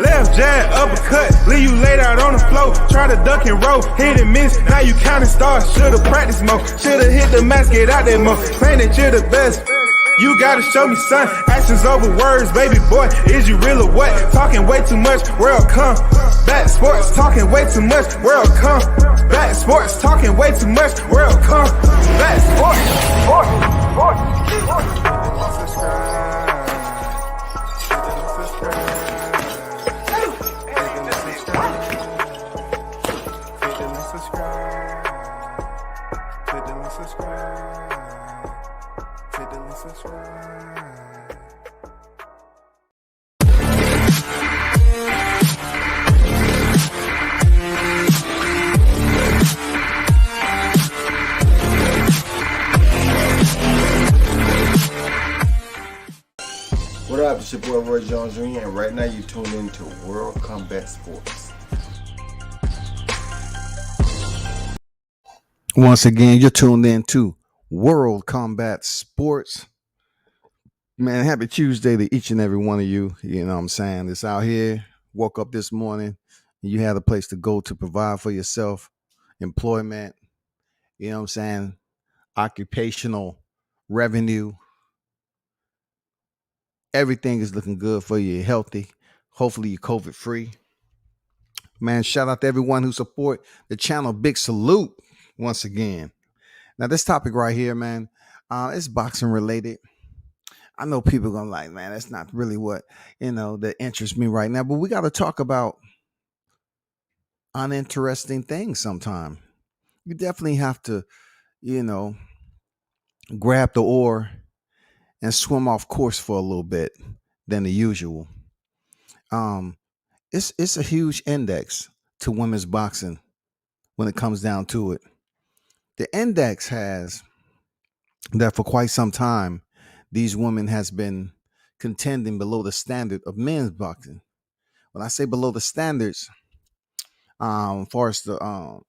Left jab, uppercut, leave you laid out on the floor. Try to duck and roll, hit and miss, now you counting stars. Should've practiced more, should've hit the mask, get out there more. Saying that you're the best, you gotta show me son. Actions over words, baby boy, is you real or what? Talking way too much, world come. Back sports, talking way too much, world come. Back sports, talking way too much, world come. Back sports, What up, it's your boy Roy Jones Jr. and right now you tuned into World Combat Sports. Once again, you're tuned in to World Combat Sports. Man, happy Tuesday to each and every one of you. You know what I'm saying? It's out here, woke up this morning, and you had a place to go to provide for yourself, employment, you know what I'm saying, occupational revenue. Everything is looking good for you. You're healthy. Hopefully you're COVID free. Man, shout out to everyone who support the channel. Big salute once again. Now, this topic right here, man, it's boxing related. I know people are gonna like, man, that's not really what, that interests me right now. But we got to talk about uninteresting things sometime. You definitely have to, grab the oar and swim off course for a little bit than the usual. It's a huge index to women's boxing when it comes down to it. The index has that for quite some time, these women has been contending below the standard of men's boxing. When I say below the standards, as far as the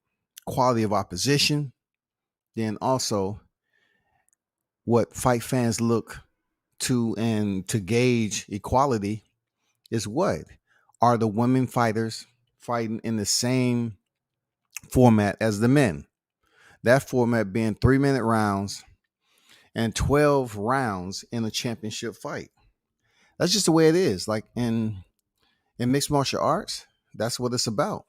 quality of opposition, then also what fight fans look to and to gauge equality is what are the women fighters fighting in the same format as the men. That format being 3-minute rounds and 12 rounds in a championship fight. That's just the way it is. Like in mixed martial arts, that's what it's about.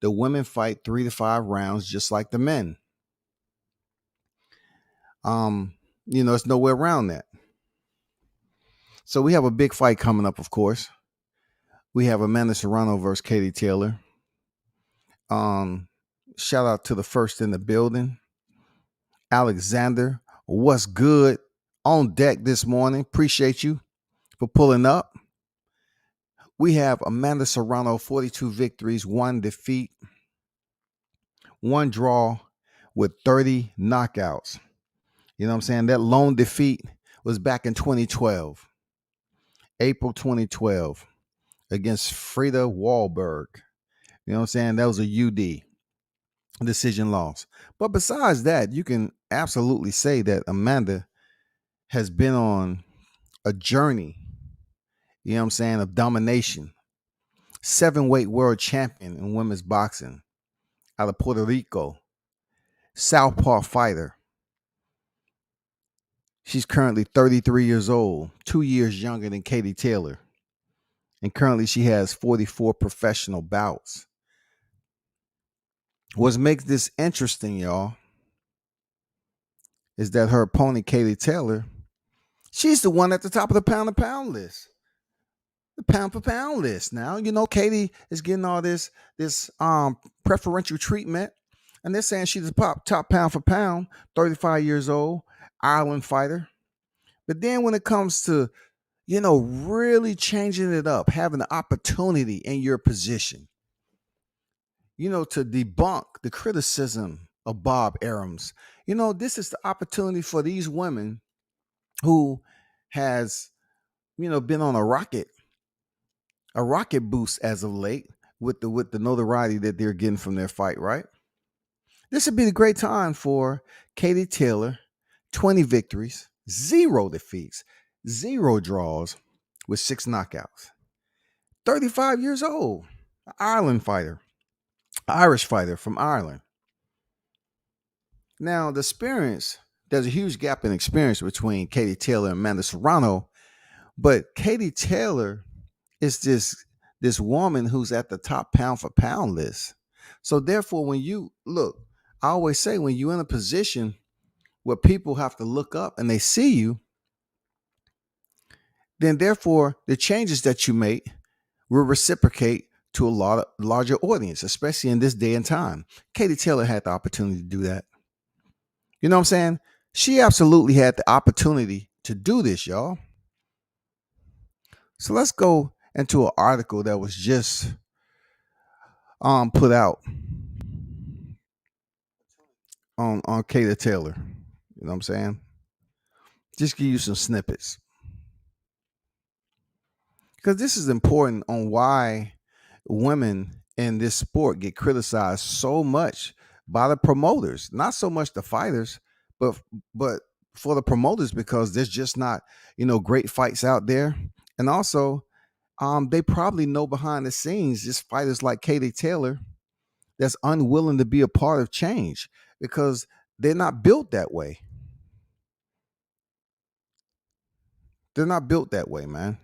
The women fight 3 to 5 rounds just like the men. It's nowhere around that. So we have a big fight coming up, of course. We have Amanda Serrano versus Katie Taylor. Shout out to the first in the building. Alexander, what's good? On deck this morning. Appreciate you for pulling up. We have Amanda Serrano, 42 victories, 1 defeat, 1 draw with 30 knockouts. You know what I'm saying? That lone defeat was back in 2012, April 2012, against Frida Wahlberg. You know what I'm saying? That was a UD decision loss. But besides that, you can absolutely say that Amanda has been on a journey, you know what I'm saying, of domination. 7-weight world champion in women's boxing out of Puerto Rico. Southpaw fighter. She's currently 33 years old, 2 years younger than Katie Taylor. And currently she has 44 professional bouts. What makes this interesting, y'all, is that her opponent, Katie Taylor, she's the one at the top of the pound-for-pound list. The pound-for-pound list. Now, Katie is getting all this preferential treatment. And they're saying she's the top pound-for-pound, 35 years old, Ireland fighter. But then when it comes to, really changing it up, having the opportunity in your position, to debunk the criticism of Bob Arum's, this is the opportunity for these women who has, been on a rocket boost as of late, with the notoriety that they're getting from their fight, right? This would be the great time for Katie Taylor, 20 victories, 0 defeats, 0 draws with 6 knockouts. 35 years old, Ireland fighter, Irish fighter from Ireland. Now, the experience, there's a huge gap in experience between Katie Taylor and Amanda Serrano, but Katie Taylor is this woman who's at the top pound for pound list. So therefore, when you look, I always say when you're in a position where people have to look up and they see you, then therefore the changes that you make will reciprocate to a lot of larger audience, especially in this day and time. Katie Taylor had the opportunity to do that. You know what I'm saying? She absolutely had the opportunity to do this, y'all. So let's go into an article that was just put out on Katie Taylor. You know what I'm saying? Just give you some snippets. Because this is important on why women in this sport get criticized so much by the promoters. Not so much the fighters, but for the promoters, because there's just not, great fights out there. And also, they probably know behind the scenes just fighters like Katie Taylor that's unwilling to be a part of change because they're not built that way. They're not built that way, man.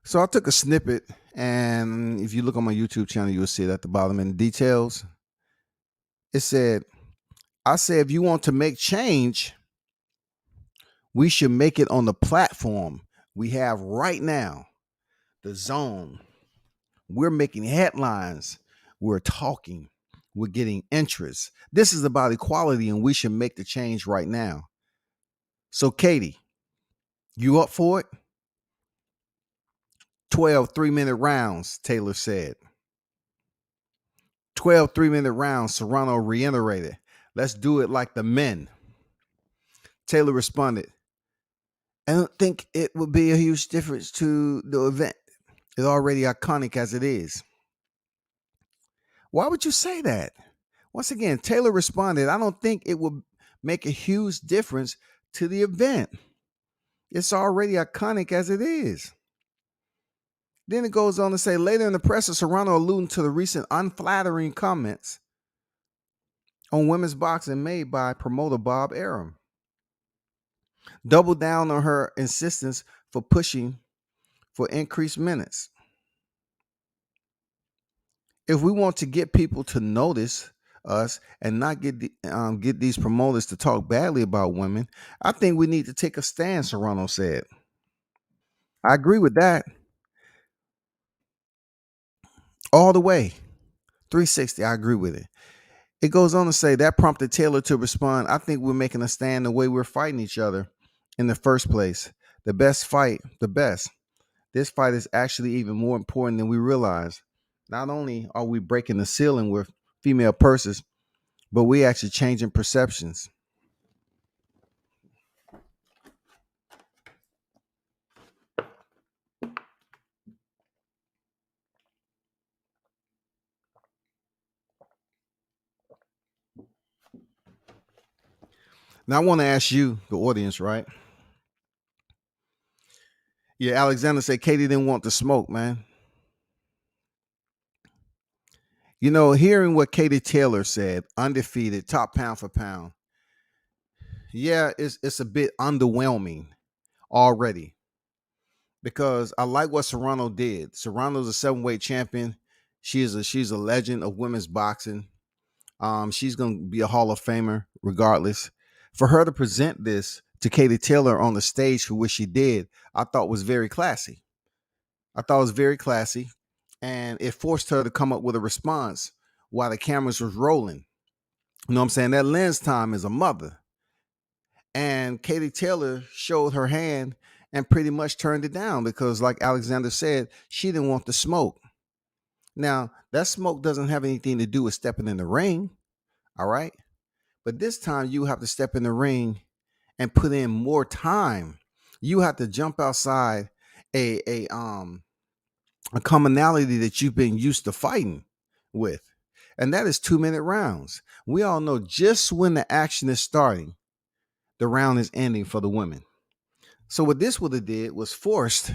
So I took a snippet, and if you look on my YouTube channel, you'll see it at the bottom in the details. It said, I said, if you want to make change, we should make it on the platform we have right now, the DAZN. We're making headlines. We're talking. We're getting interest. This is about equality, and we should make the change right now. So, Katie, you up for it? 12 3-minute rounds, Taylor said. 12 3-minute rounds, Serrano reiterated. Let's do it like the men. Taylor responded, I don't think it would be a huge difference to the event. It's already iconic as it is. Why would you say that? Once again, Taylor responded, I don't think it would make a huge difference to the event. It's already iconic as it is. Then it goes on to say, later in the presser, Serrano alluding to the recent unflattering comments on women's boxing made by promoter Bob Arum. Doubled down on her insistence for pushing for increased minutes. If we want to get people to notice us and not get these promoters to talk badly about women, I think we need to take a stand, Serrano said. I agree with that. All the way. 360, I agree with it. It goes on to say that prompted Taylor to respond, I think we're making a stand the way we're fighting each other in the first place. The best fight, the best. This fight is actually even more important than we realize. Not only are we breaking the ceiling with female purses, but we actually changing perceptions. Now I want to ask you, the audience, right? Yeah, Alexander said Katie didn't want the smoke, man. Hearing what Katie Taylor said, undefeated, top pound for pound. Yeah, it's a bit underwhelming already. Because I like what Serrano did. Serrano's a 7-weight champion. She's a legend of women's boxing. She's gonna be a Hall of Famer regardless. For her to present this to Katie Taylor on the stage for what she did, I thought was very classy. And it forced her to come up with a response while the cameras was rolling. You know what I'm saying? That lens time is a mother. And Katie Taylor showed her hand and pretty much turned it down because, like Alexander said, she didn't want the smoke. Now, that smoke doesn't have anything to do with stepping in the ring, all right? But this time you have to step in the ring and put in more time. You have to jump outside a commonality that you've been used to fighting with. And that is 2-minute rounds. We all know just when the action is starting, the round is ending for the women. So what this would have did was forced,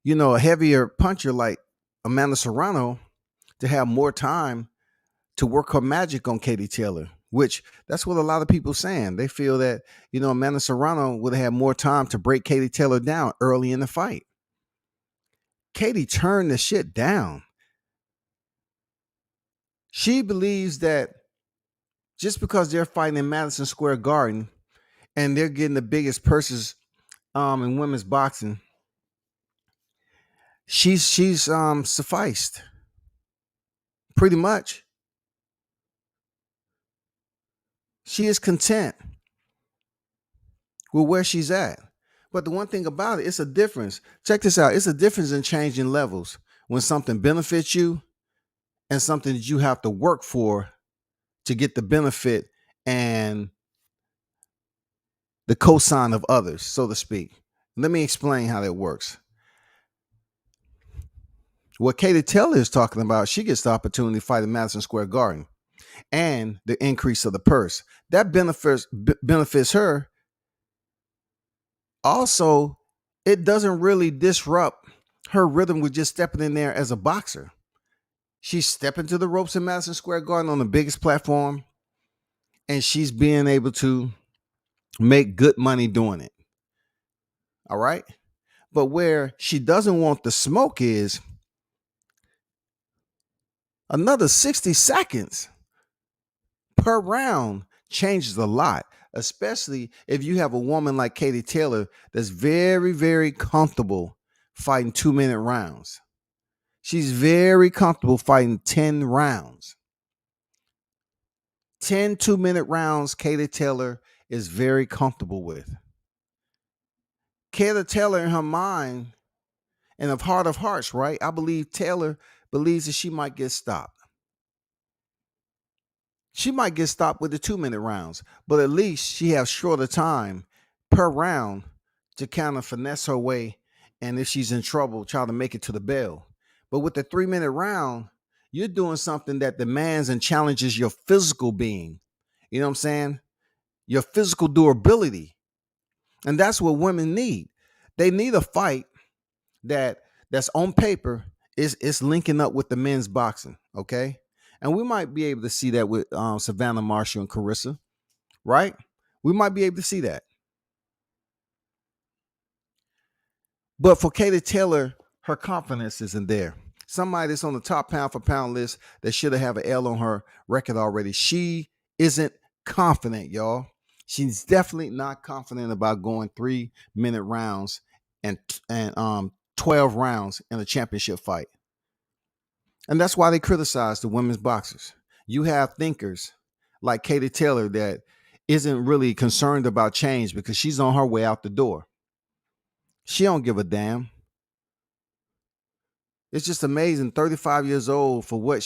a heavier puncher like Amanda Serrano to have more time to work her magic on Katie Taylor, which that's what a lot of people saying. They feel that, Amanda Serrano would have had more time to break Katie Taylor down early in the fight. Katie turned the shit down. She believes that just because they're fighting in Madison Square Garden and they're getting the biggest purses in women's boxing, she's sufficed. Pretty much. She is content with where she's at. But the one thing about it, it's a difference. Check this out. It's a difference in changing levels when something benefits you and something that you have to work for to get the benefit and the cosign of others, so to speak. Let me explain how that works. What Katie Taylor is talking about, she gets the opportunity to fight in Madison Square Garden and the increase of the purse. That benefits her. Also, it doesn't really disrupt her rhythm with just stepping in there as a boxer. She's stepping to the ropes in Madison Square Garden on the biggest platform, and she's being able to make good money doing it. All right? But where she doesn't want the smoke is another 60 seconds per round changes a lot, especially if you have a woman like Katie Taylor that's very, very comfortable fighting 2-minute rounds. She's very comfortable fighting 10 rounds. 10 2-minute rounds, Katie Taylor is very comfortable with. Katie Taylor, in her mind and of heart of hearts, right? I believe Taylor believes that she might get stopped. She might get stopped with the 2-minute rounds, but at least she has shorter time per round to kind of finesse her way. And if she's in trouble, try to make it to the bell. But with the 3-minute round, you're doing something that demands and challenges your physical being. You know what I'm saying? Your physical durability. And that's what women need. They need a fight that's on paper is linking up with the men's boxing. Okay. And we might be able to see that with Savannah Marshall and Carissa, right? We might be able to see that. But for Katie Taylor, her confidence isn't there. Somebody that's on the top pound for pound list that should have an L on her record already. She isn't confident, y'all. She's definitely not confident about going 3-minute rounds and 12 rounds in a championship fight. And that's why they criticize the women's boxers. You have thinkers like Katie Taylor that isn't really concerned about change because she's on her way out the door. She don't give a damn. It's just amazing. 35 years old for what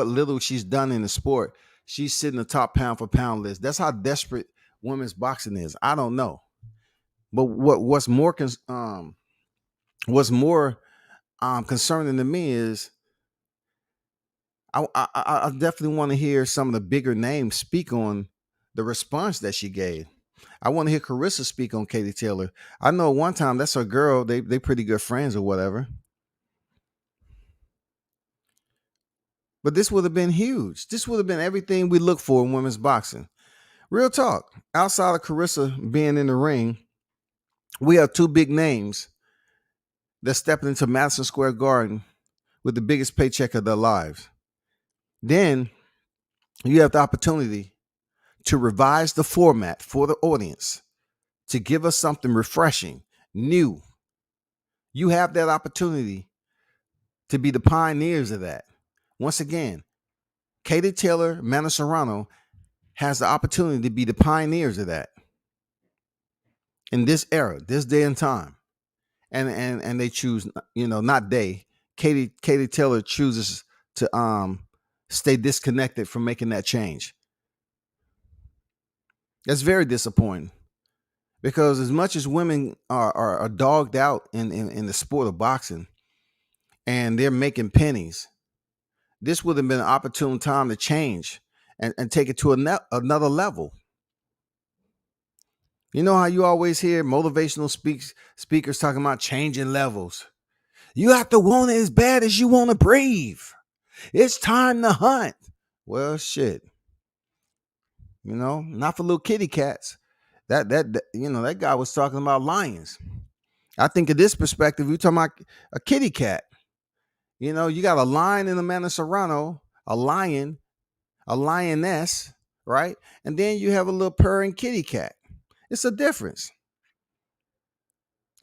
little she's done in the sport. She's sitting the top pound for pound list. That's how desperate women's boxing is. I don't know. But what's more concerning to me is I definitely want to hear some of the bigger names speak on the response that she gave. I want to hear Carissa speak on Katie Taylor. I know one time that's her girl. They pretty good friends or whatever. But this would have been huge. This would have been everything we look for in women's boxing. Real talk. Outside of Carissa being in the ring, we have two big names that's stepping into Madison Square Garden with the biggest paycheck of their lives. Then you have the opportunity to revise the format for the audience, to give us something refreshing, new. You have that opportunity to be the pioneers of that. Once again, Katie Taylor, Amanda Serrano has the opportunity to be the pioneers of that in this era, this day and time. And they choose, not they. Katie Taylor chooses to stay disconnected from making that change. That's very disappointing, because as much as women are dogged out in the sport of boxing and they're making pennies, this would have been an opportune time to change and take it to another level. You know how you always hear motivational speakers talking about changing levels? You have to want it as bad as you want to breathe. It's time to hunt. Well, shit. Not for little kitty cats. That guy was talking about lions. I think of this perspective, you're talking about a kitty cat. You got a lion in the man of Serrano, a lion, a lioness, right? And then you have a little purring kitty cat. It's a difference.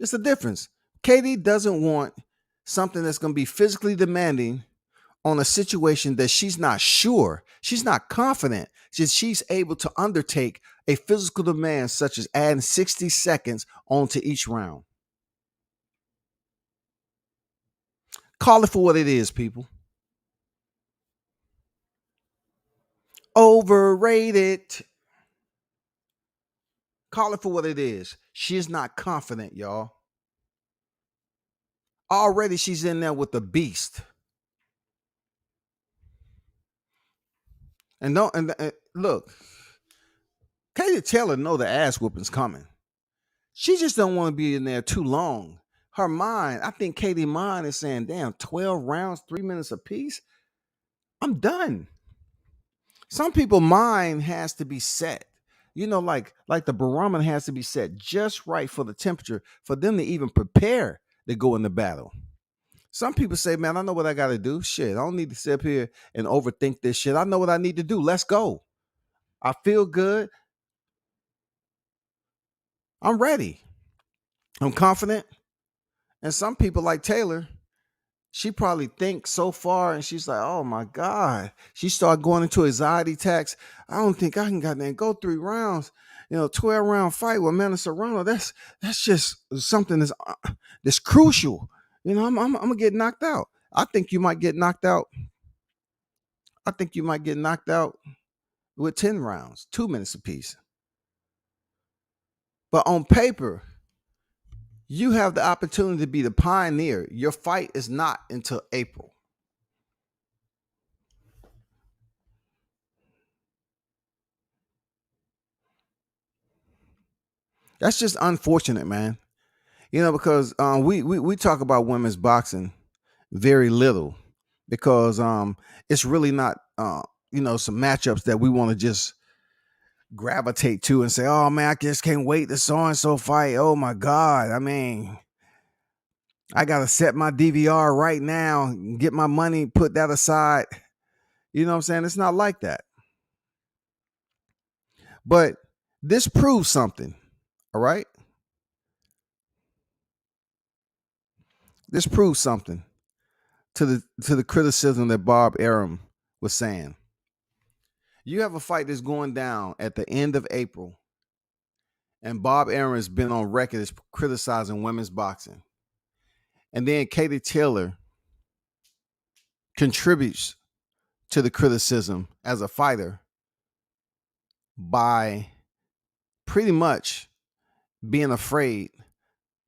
It's a difference. Katie doesn't want something that's going to be physically demanding on a situation that she's not sure, she's not confident that she's able to undertake a physical demand such as adding 60 seconds onto each round. Call it for what it is, people. Overrated. Call it for what it is. She's not confident, y'all. Already she's in there with the beast. And look, Katie Taylor know the ass whooping's coming. She just don't want to be in there too long. Her mind, I think Katie's mind is saying, damn, 12 rounds, 3 minutes apiece. I'm done. Some people's mind has to be set. Like the barometer has to be set just right for the temperature for them to even prepare to go into battle. Some people say, man, I know what I got to do. Shit, I don't need to sit up here and overthink this shit. I know what I need to do. Let's go. I feel good. I'm ready. I'm confident. And some people like Taylor, she probably thinks so far and she's like, oh my God. She started going into anxiety attacks. I don't think I can goddamn go 3 rounds. 12-round fight with Amanda Serrano. That's just something that's crucial. I'm gonna get knocked out. I think you might get knocked out. I think you might get knocked out with 10 rounds, 2 minutes apiece. But on paper, you have the opportunity to be the pioneer. Your fight is not until April. That's just unfortunate, man. Because we talk about women's boxing very little, because it's really not some matchups that we want to just gravitate to and say, oh man, I just can't wait to so and so fight. Oh my God. I mean, I gotta set my DVR right now, get my money, put that aside. You know what I'm saying? It's not like that. But this proves something. All right. This proves something to the criticism that Bob Arum was saying. You have a fight that's going down at the end of April, and Bob Arum has been on record as criticizing women's boxing. And then Katie Taylor contributes to the criticism as a fighter by pretty much being afraid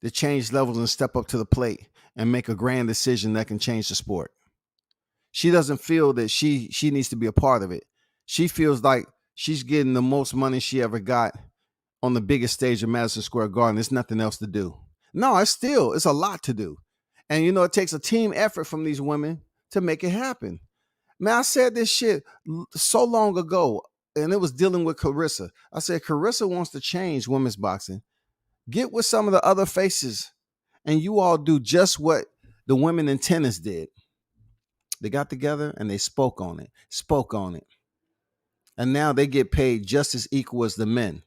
to change levels and step up to the plate and make a grand decision that can change the sport. She doesn't feel that she needs to be a part of it. She feels like she's getting the most money she ever got on the biggest stage of Madison Square Garden. There's nothing else to do. No, it's a lot to do. And it takes a team effort from these women to make it happen. Man, I said this shit so long ago, and it was dealing with Carissa. I said, Carissa wants to change women's boxing. Get with some of the other faces, and you all do just what the women in tennis did. They got together and they spoke on it. And now they get paid just as equal as the men.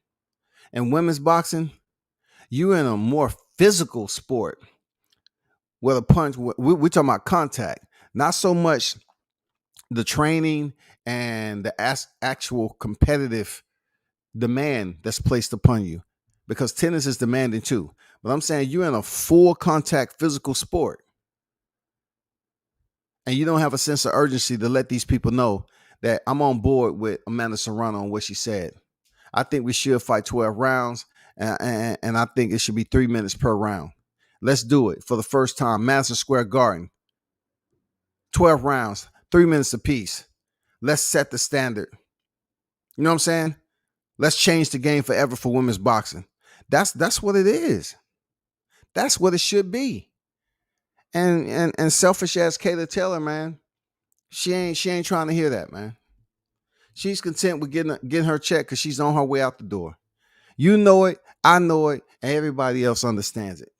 And women's boxing, you're in a more physical sport where the punch, we're talking about contact, not so much the training and the actual competitive demand that's placed upon you, because tennis is demanding too. But I'm saying you're in a full contact physical sport and you don't have a sense of urgency to let these people know that I'm on board with Amanda Serrano and what she said. I think we should fight 12 rounds, and I think it should be 3 minutes per round. Let's do it for the first time. Madison Square Garden, 12 rounds, 3 minutes apiece. Let's set the standard. You know what I'm saying? Let's change the game forever for women's boxing. That's what it is. That's what it should be. And selfish ass Kayla Taylor, man, she ain't trying to hear that, man. She's content with getting her check because she's on her way out the door. You know it, I know it, and everybody else understands it.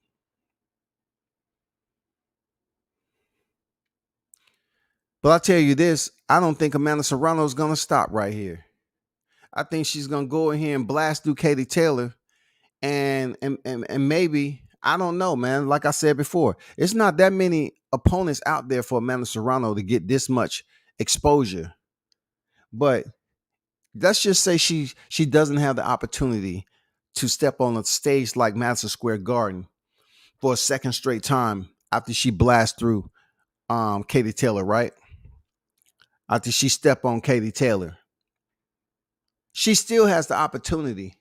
But I'll tell you this, I don't think Amanda Serrano is going to stop right here. I think she's going to go in here and blast through Katie Taylor and maybe, I don't know, man. Like I said before, it's not that many opponents out there for Amanda Serrano to get this much exposure. But let's just say she doesn't have the opportunity to step on a stage like Madison Square Garden for a second straight time after she blasts through Katie Taylor, right? After she step on Katie Taylor. She still has the opportunity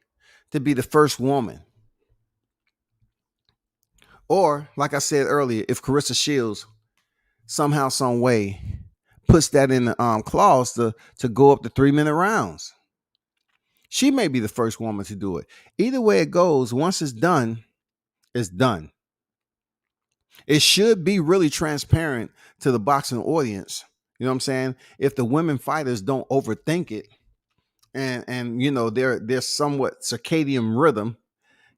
to be the first woman. Or, like I said earlier, if Carissa Shields somehow, some way puts that in the clause to go up to 3 minute rounds, she may be the first woman to do it. Either way it goes, once it's done, it's done. It should be really transparent to the boxing audience. You know what I'm saying? If the women fighters don't overthink it, and you know their somewhat circadian rhythm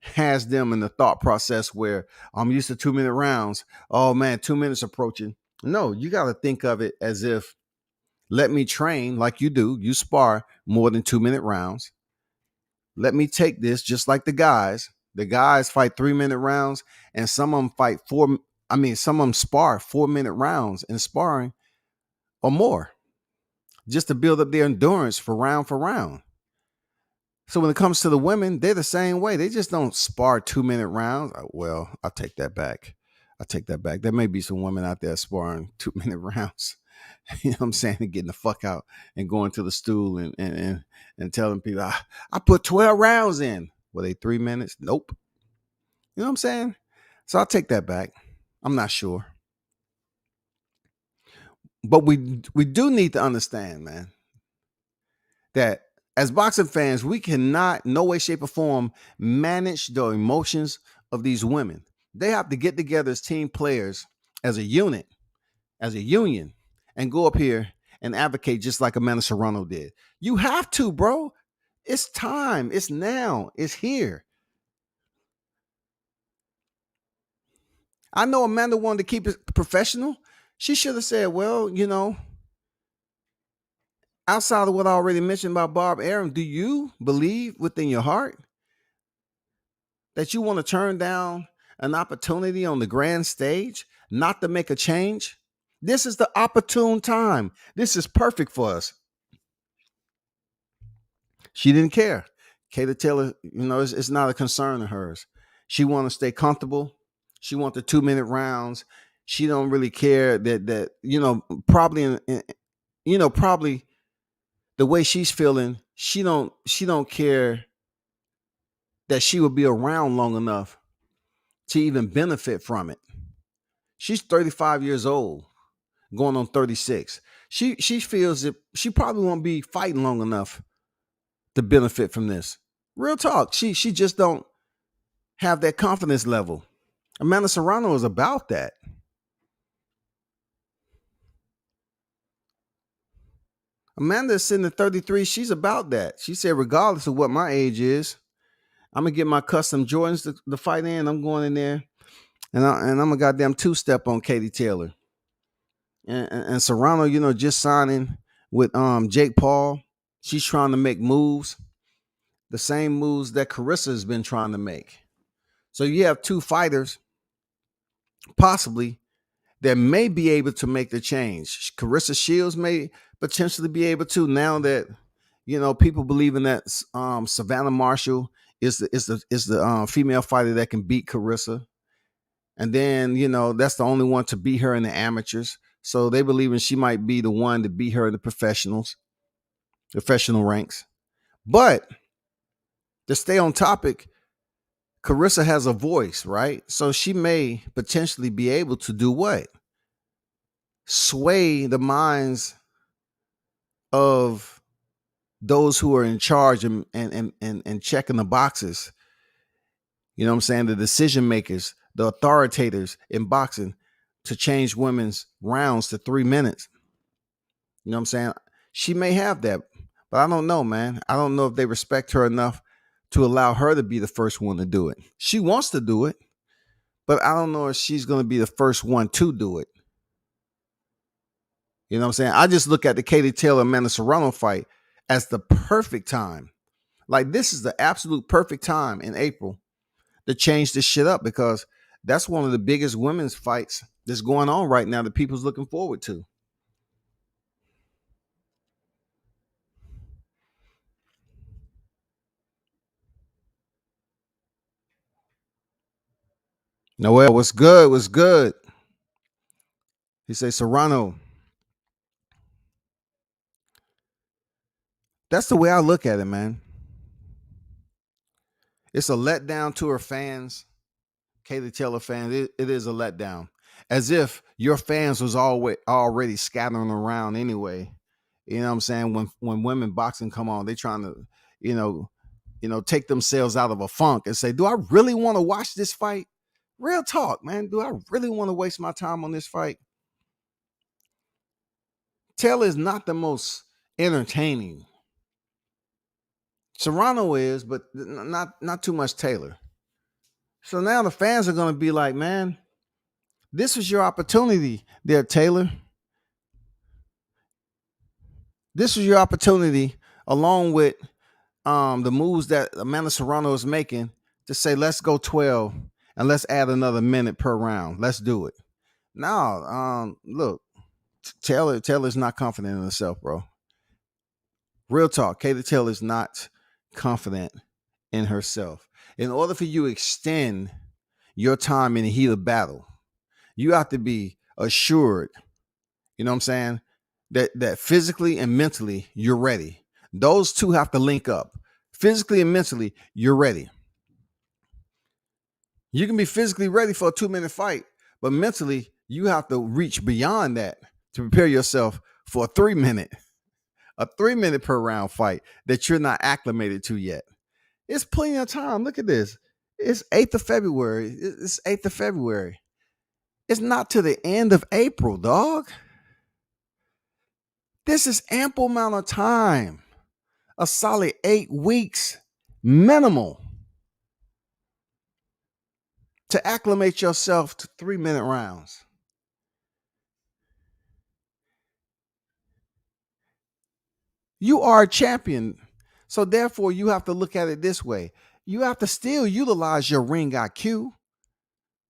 has them in the thought process where I'm used to 2 minute rounds. Oh man, 2 minutes approaching. No, you got to think of it as if, let me train like you do. You spar more than 2 minute rounds. Let me take this just like the guys. The guys fight 3 minute rounds, and some of them fight some of them spar 4 minute rounds in sparring or more, just to build up their endurance for round. So when it comes to the women, they're the same way. They just don't spar 2 minute rounds. Well, I'll take that back. There may be some women out there sparring 2 minute rounds. You know what I'm saying? And getting the fuck out and going to the stool and telling people, I put 12 rounds in. Were they 3 minutes? Nope. You know what I'm saying? So I'll take that back. I'm not sure. But we do need to understand, man, that as boxing fans, we cannot, no way, shape, or form, manage the emotions of these women. They have to get together as team players, as a unit, as a union, and go up here and advocate just like Amanda Serrano did. You have to, bro. It's time. It's now. It's here. I know Amanda wanted to keep it professional. She should have said, well, you know, outside of what I already mentioned about Bob Arum, do you believe within your heart that you want to turn down an opportunity on the grand stage, not to make a change? This is the opportune time. This is perfect for us. She didn't care. Kayla Taylor, you know, it's not a concern of hers. She want to stay comfortable. She want the 2 minute rounds. She don't really care that you know, probably probably the way she's feeling, she don't care that she will be around long enough to even benefit from it. She's 35 years old, going on 36. She feels that she probably won't be fighting long enough to benefit from this. Real talk. She just don't have that confidence level. Amanda Serrano is about that. Amanda is sitting at 33. She's about that. She said, regardless of what my age is, I'm gonna get my custom Jordans to fight in. I'm going in there, and I'm a goddamn two-step on Katie Taylor. And Serrano, you know, just signing with Jake Paul. She's trying to make moves, the same moves that Carissa has been trying to make. So you have two fighters possibly that may be able to make the change. Carissa Shields may potentially be able to, now that people believing that Savannah Marshall is the female fighter that can beat Carissa, and then that's the only one to beat her in the amateurs. So they believing she might be the one to beat her in the professional ranks. But to stay on topic, Carissa has a voice, right? So she may potentially be able to do what? Sway the minds of those who are in charge and checking the boxes. You know what I'm saying? The decision makers, the authoritators in boxing, to change women's rounds to 3 minutes. You know what I'm saying? She may have that, but I don't know, man. I don't know if they respect her enough to allow her to be the first one to do it. She wants to do it, but I don't know if she's going to be the first one to do it. You know what I'm saying? I just look at the Katie Taylor Amanda Serrano fight as the perfect time. Like, this is the absolute perfect time in April to change this shit up, because that's one of the biggest women's fights that's going on right now that people's looking forward to. Noel, what's good? What's good? He say Serrano. That's the way I look at it, man. It's a letdown to her fans, Katie Taylor fans. It is a letdown. As if your fans was already scattering around anyway. You know what I'm saying? When women boxing come on, they trying to, take themselves out of a funk and say, do I really want to watch this fight? Real talk, man. Do I really want to waste my time on this fight? Taylor is not the most entertaining. Serrano is, but not too much Taylor. So now the fans are going to be like, man, this was your opportunity there, Taylor. This was your opportunity, along with the moves that Amanda Serrano is making, to say, let's go 12 and let's add another minute per round. Let's do it. Now, look, Taylor's not confident in herself, bro. Real talk. Katie Taylor is not confident in herself. In order for you to extend your time in the heat of battle, you have to be assured, you know what I'm saying, that physically and mentally you're ready. Those two have to link up. Physically and mentally, you're ready. You can be physically ready for a 2-minute fight, but mentally, you have to reach beyond that to prepare yourself for a 3-minute per round fight that you're not acclimated to yet. It's plenty of time. Look at this. It's 8th of February. It's 8th of February. It's not to the end of April, dog. This is ample amount of time. A solid 8 weeks minimal to acclimate yourself to 3-minute rounds. You are a champion. So therefore, you have to look at it this way. You have to still utilize your ring IQ.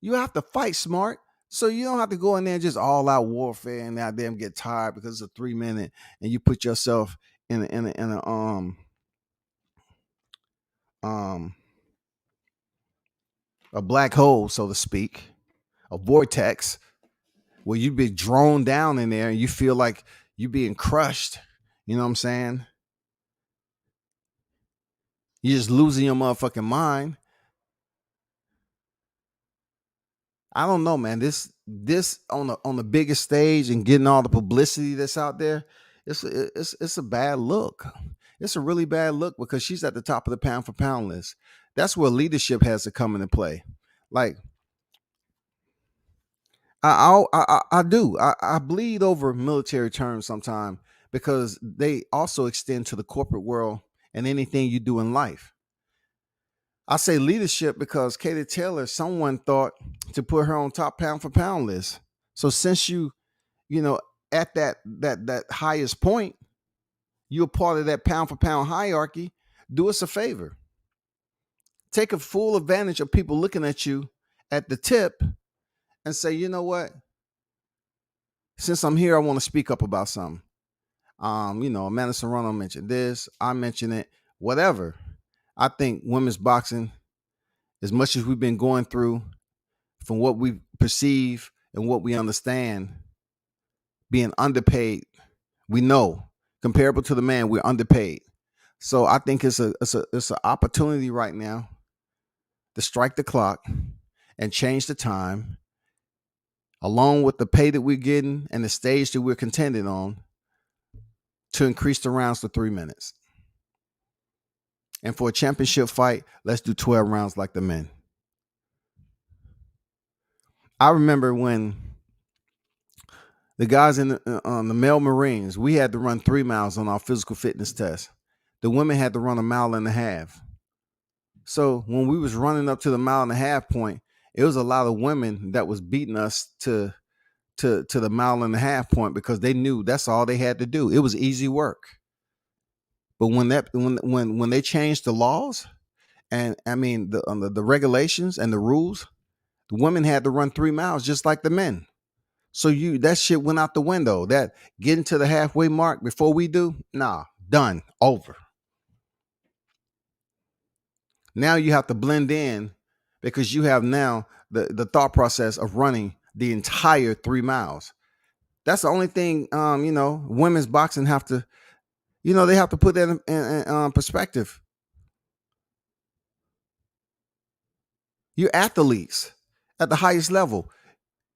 You have to fight smart. So you don't have to go in there and just all out warfare and out there and get tired because it's a 3-minute and you put yourself in a black hole, so to speak, a vortex where you be drawn down in there and you feel like you being crushed. You know what I'm saying? You're just losing your motherfucking mind. I don't know, man. This on the biggest stage and getting all the publicity that's out there, it's a bad look. It's a really bad look because she's at the top of the pound for pound list. That's where leadership has to come into play. Like, I do. I bleed over military terms sometimes because they also extend to the corporate world and anything you do in life. I say leadership because Katie Taylor, someone thought to put her on top pound for pound list. So since you at that highest point, you're part of that pound for pound hierarchy, do us a favor. Take a full advantage of people looking at you at the tip and say, you know what? since I'm here, I want to speak up about something. Amanda Serrano mentioned this. I mentioned it. Whatever. I think women's boxing, as much as we've been going through, from what we perceive and what we understand, being underpaid, we know comparable to the man, we're underpaid. So I think it's an opportunity right now to strike the clock and change the time, along with the pay that we're getting and the stage that we're contending on, to increase the rounds to 3 minutes. And for a championship fight, let's do 12 rounds like the men. I remember when the guys in the male Marines, we had to run 3 miles on our physical fitness test. The women had to run 1.5 miles. So when we was running up to the 1.5 mile point, it was a lot of women that was beating us to the 1.5 mile point, because they knew that's all they had to do. It was easy work. But when they changed the laws, and I mean the regulations and the rules, the women had to run 3 miles just like the men. So that shit went out the window. That getting to the halfway mark before we do, nah, done, over. Now you have to blend in, because you have now the thought process of running the entire 3 miles. That's the only thing, women's boxing have to, they have to put that in perspective. You're athletes at the highest level.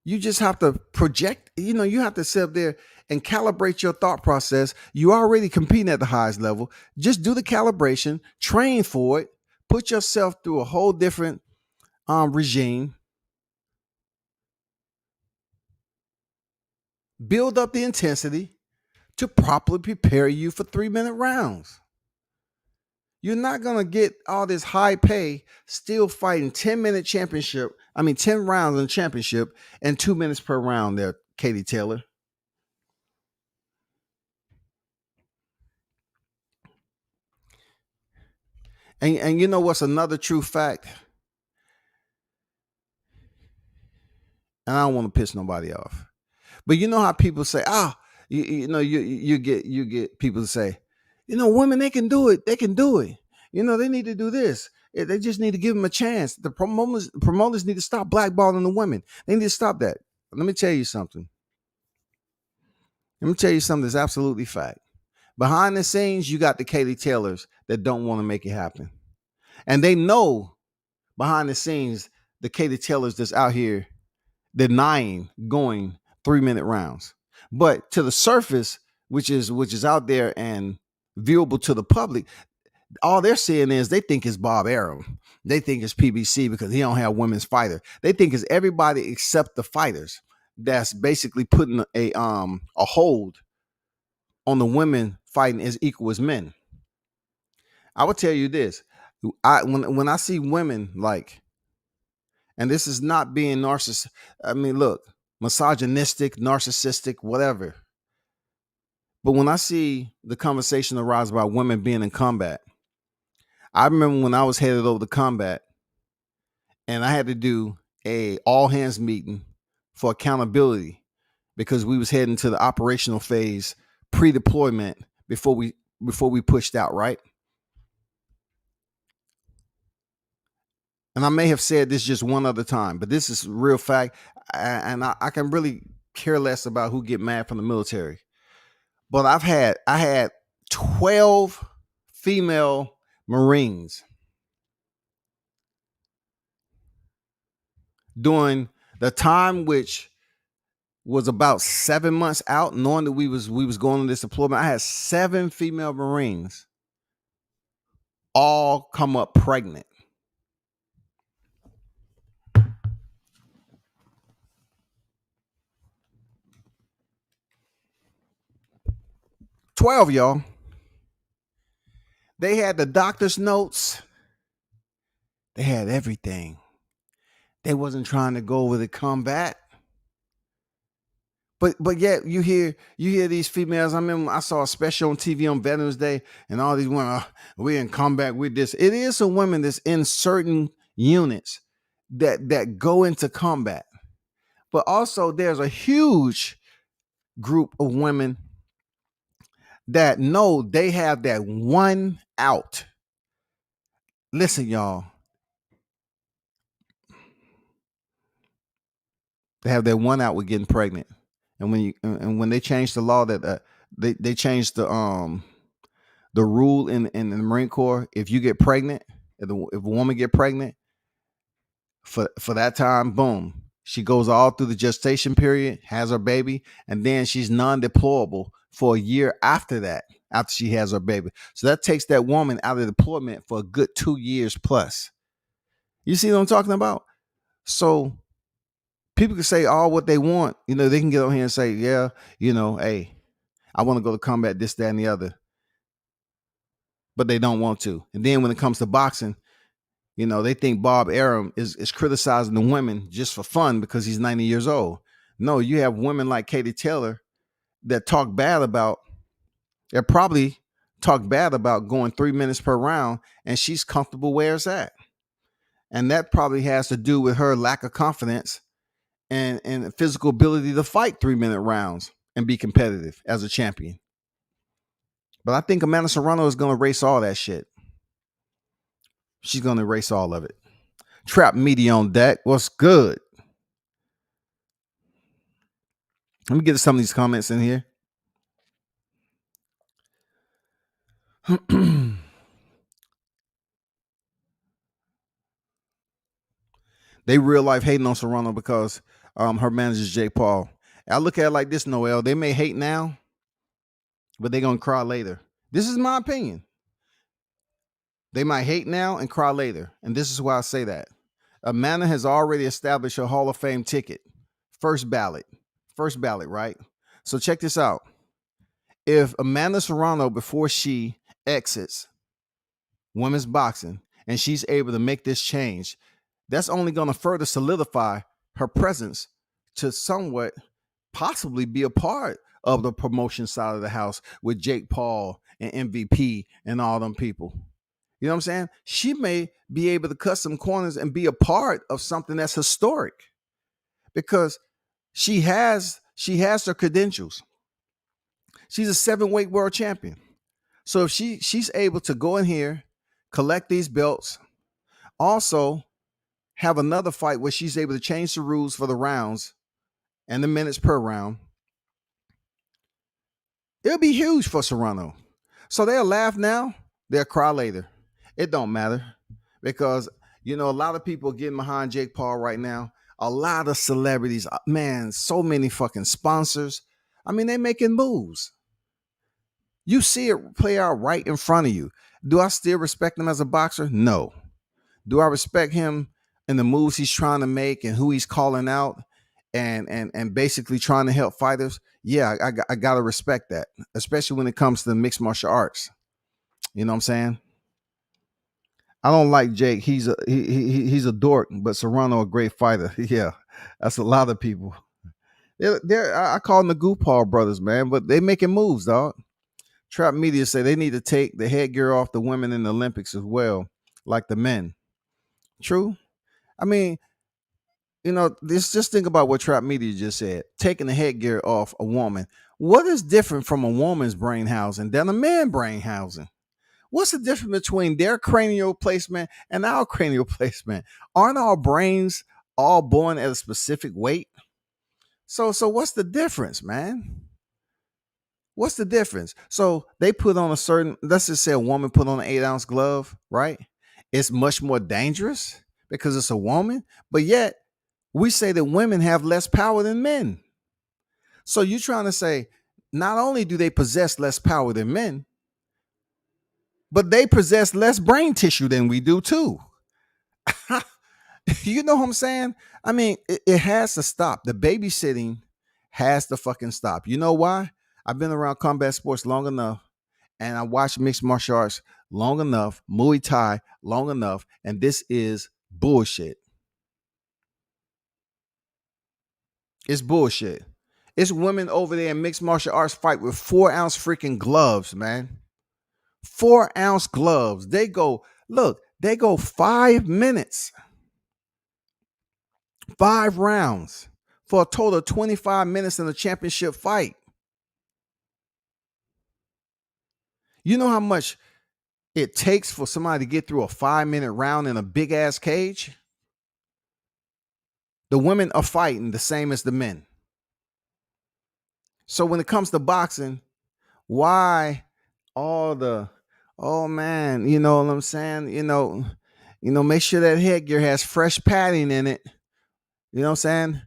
You just have to project, you have to sit up there and calibrate your thought process. You already competing at the highest level. Just do the calibration, train for it, put yourself through a whole different regime. Build up the intensity to properly prepare you for 3-minute rounds. You're not going to get all this high pay still fighting 10 rounds in the championship and 2 minutes per round there, Katie Taylor. And you know what's another true fact? And I don't want to piss nobody off, but you know how people say, you get people to say, women, they can do it. They can do it. They need to do this. They just need to give them a chance. The promoters need to stop blackballing the women. They need to stop that. Let me tell you something. That's absolutely fact. Behind the scenes, you got the Katie Taylors that don't want to make it happen. And they know behind the scenes, the Katie Taylors that's out here denying going 3-minute rounds. But to the surface, which is out there and viewable to the public, all they're seeing is they think it's Bob Arum. They think it's PBC because he don't have women's fighter. They think it's everybody except the fighters that's basically putting a hold on the women fighting as equal as men. I would tell you this. When I see women and this is not being narcissistic. I mean, look, misogynistic, narcissistic, whatever. But when I see the conversation arise about women being in combat, I remember when I was headed over to combat and I had to do a all hands meeting for accountability because we was heading to the operational phase pre-deployment before we pushed out, right? And I may have said this just one other time, but this is real fact. And I can really care less about who get mad from the military. But I had 12 female Marines during the time, which was about 7 months out, knowing that we was going on this deployment. I had 7 female Marines all come up pregnant. $12, y'all. They had the doctor's notes. They had everything. They wasn't trying to go over the combat. But yet you hear these females. I remember I saw a special on TV on Veterans Day, and all these women, we're in combat with this. It is some women that's in certain units that go into combat. But also there's a huge group of women that know they have that one out. Listen, y'all. They have that one out with getting pregnant. And when they changed the law that they changed the rule in the Marine Corps, if you get pregnant, if a woman get pregnant for that time, boom, she goes all through the gestation period, has her baby, and then she's non-deployable for a year after that, after she has her baby. So that takes that woman out of deployment for a good 2 years plus. You see what I'm talking about? So people can say all what they want. You know, they can get on here and say, yeah, you know, hey, I want to go to combat, this, that, and the other. But they don't want to. And then when it comes to boxing, you know, they think Bob Arum is criticizing the women just for fun because he's 90 years old. No, you have women like Katie Taylor that probably talk bad about going 3 minutes per round, and she's comfortable where it's at. And that probably has to do with her lack of confidence and physical ability to fight 3-minute rounds and be competitive as a champion. But I think Amanda Serrano is going to erase all that shit. She's going to erase all of it. Trap Media on deck. What's good? Let me get to some of these comments in here. They real life hating on Serrano because her manager is Jake Paul. I look at it like this, Noel. They may hate now, but they're going to cry later. This is my opinion. They might hate now and cry later. And this is why I say that. Amanda has already established her Hall of Fame ticket. First ballot, right? So check this out. If Amanda Serrano, before she exits women's boxing and she's able to make this change, that's only going to further solidify her presence to somewhat possibly be a part of the promotion side of the house with Jake Paul and MVP and all them people. You know what I'm saying? She may be able to cut some corners and be a part of something that's historic because she has her credentials. She's a 7-weight world champion. So if she's able to go in here, collect these belts, also have another fight where she's able to change the rules for the rounds and the minutes per round, it'll be huge for Serrano. So they'll laugh now, they'll cry later. It don't matter because, you know, a lot of people getting behind Jake Paul right now. A lot of celebrities, man, so many fucking sponsors. I mean, they're making moves. You see it play out right in front of you. Do I still respect him as a boxer? No. Do I respect him and the moves he's trying to make and who he's calling out and basically trying to help fighters? Yeah, I got to respect that, especially when it comes to mixed martial arts. You know what I'm saying? I don't like Jake. He's a dork, but Serrano a great fighter. Yeah, that's a lot of people. I call them the Goopal brothers, man, but they making moves, dog. Trap Media say they need to take the headgear off the women in the Olympics as well, like the men. True. I mean, you know, just think about what Trap Media just said. Taking the headgear off a woman. What is different from a woman's brain housing than a man's brain housing? What's the difference between their cranial placement and our cranial placement? Aren't our brains all born at a specific weight? So what's the difference, man? What's the difference? So they put on a certain, let's just say a woman put on an 8-ounce glove, right? It's much more dangerous because it's a woman, but yet we say that women have less power than men. So you're trying to say not only do they possess less power than men, but they possess less brain tissue than we do too. You know what I'm saying? I mean, it has to stop. The babysitting has to fucking stop. You know why? I've been around combat sports long enough, and I watched mixed martial arts long enough, Muay Thai long enough, and this is bullshit. It's bullshit. It's women over there in mixed martial arts fight with 4-ounce freaking gloves, man. 4-ounce gloves. They go 5 minutes, 5 rounds for a total of 25 minutes in a championship fight. You know how much it takes for somebody to get through a 5-minute round in a big ass cage? The women are fighting the same as the men. So when it comes to boxing, why all the, oh man, you know what I'm saying? Make sure that headgear has fresh padding in it. You know what I'm saying?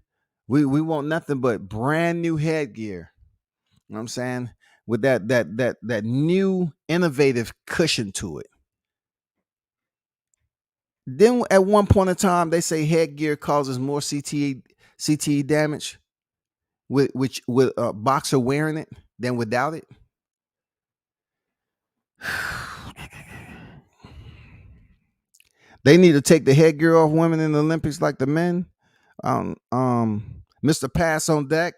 We want nothing but brand new headgear. You know what I'm saying? With that new innovative cushion to it. Then at one point in time, they say headgear causes more CTE damage with a boxer wearing it than without it. They need to take the headgear off women in the Olympics like the men. Mr. Pass on deck.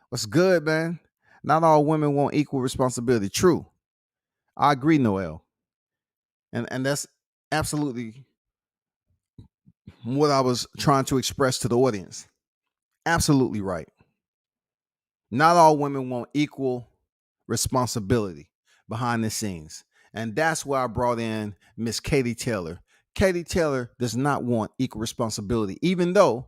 What's good, man? Not all women want equal responsibility. True. I agree, Noel. And that's absolutely what I was trying to express to the audience. Absolutely right. Not all women want equal responsibility behind the scenes. And that's why I brought in Miss Katie Taylor. Katie Taylor does not want equal responsibility, even though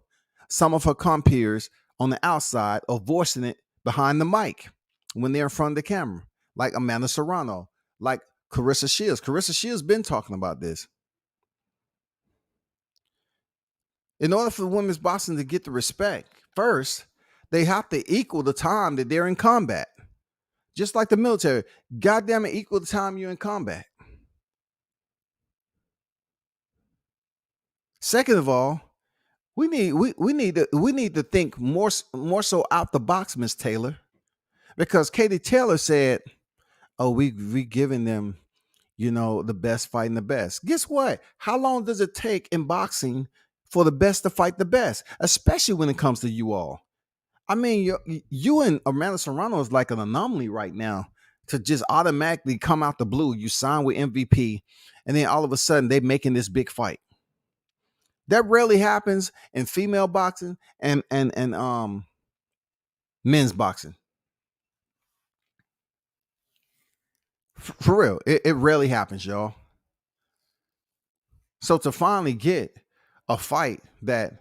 some of her compeers on the outside are voicing it behind the mic when they're in front of the camera, like Amanda Serrano, like Carissa Shields. Carissa Shields been talking about this. In order for women's boxing to get the respect, first, they have to equal the time that they're in combat. Just like the military. Goddamn it, equal the time you're in combat. Second of all, we need to think more so out the box, Miss Taylor. Because Katie Taylor said, oh, we giving them, the best fighting the best. Guess what? How long does it take in boxing for the best to fight the best? Especially when it comes to you all. I mean, you and Amanda Serrano is like an anomaly right now to just automatically come out the blue. You sign with MVP, and then all of a sudden they making this big fight. That rarely happens in female boxing and men's boxing. For real, it rarely happens, y'all. So to finally get a fight that,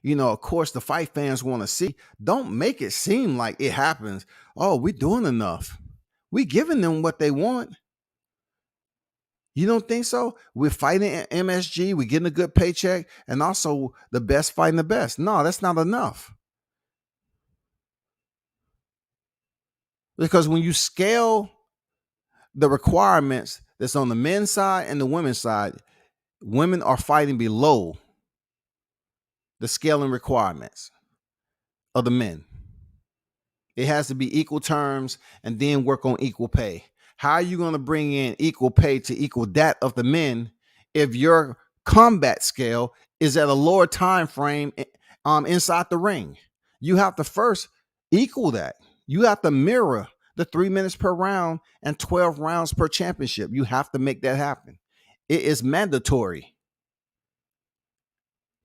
of course, the fight fans want to see, don't make it seem like it happens. Oh, we're doing enough. We giving them what they want. You don't think so? We're fighting at MSG, we're getting a good paycheck, and also the best fighting the best. No, that's not enough. Because when you scale the requirements that's on the men's side and the women's side, women are fighting below the scaling requirements of the men. It has to be equal terms and then work on equal pay. How are you going to bring in equal pay to equal that of the men if your combat scale is at a lower time frame inside the ring? You have to first equal that. You have to mirror the 3 minutes per round and 12 rounds per championship. You have to make that happen. It is mandatory.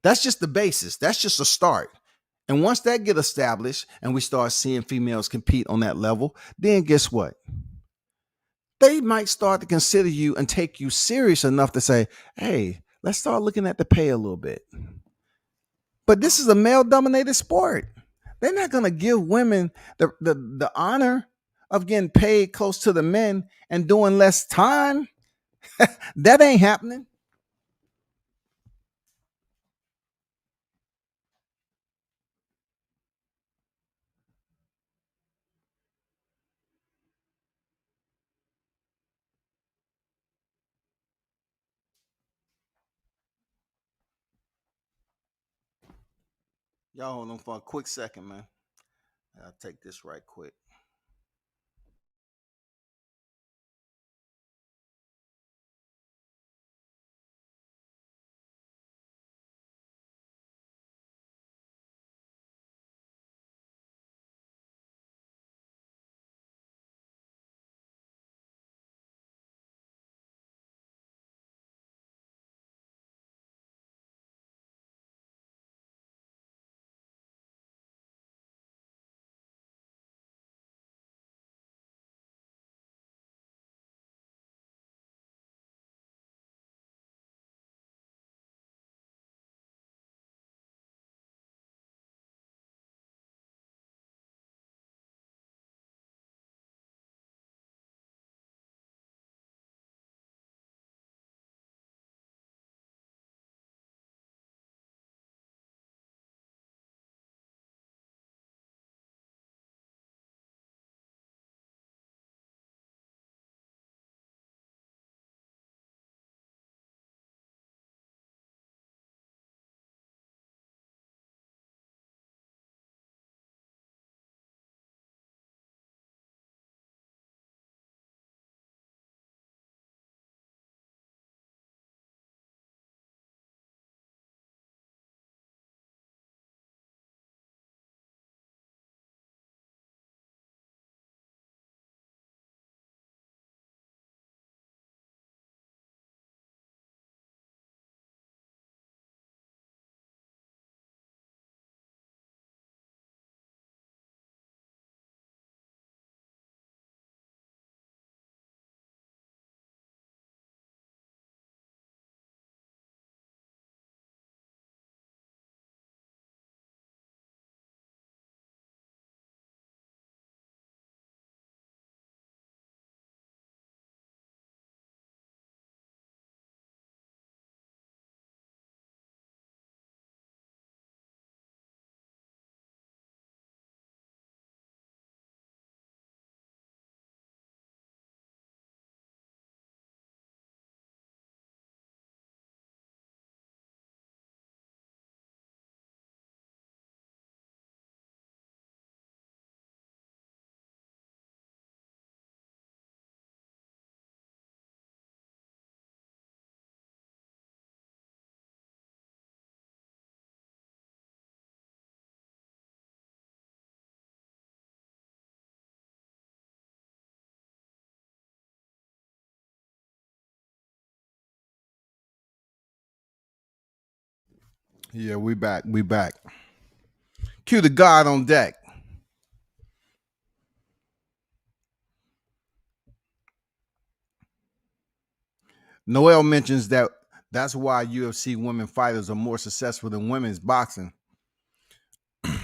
That's just the basis. That's just a start. And once that get established and we start seeing females compete on that level, then guess what? They might start to consider you and take you serious enough to say, hey, let's start looking at the pay a little bit. But this is a male dominated sport. They're not going to give women the honor of getting paid close to the men and doing less time. That ain't happening. Y'all hold on for a quick second, man. I'll take this right quick. Yeah, we back. We back. Cue the God on deck. Noel mentions that that's why UFC women fighters are more successful than women's boxing. And,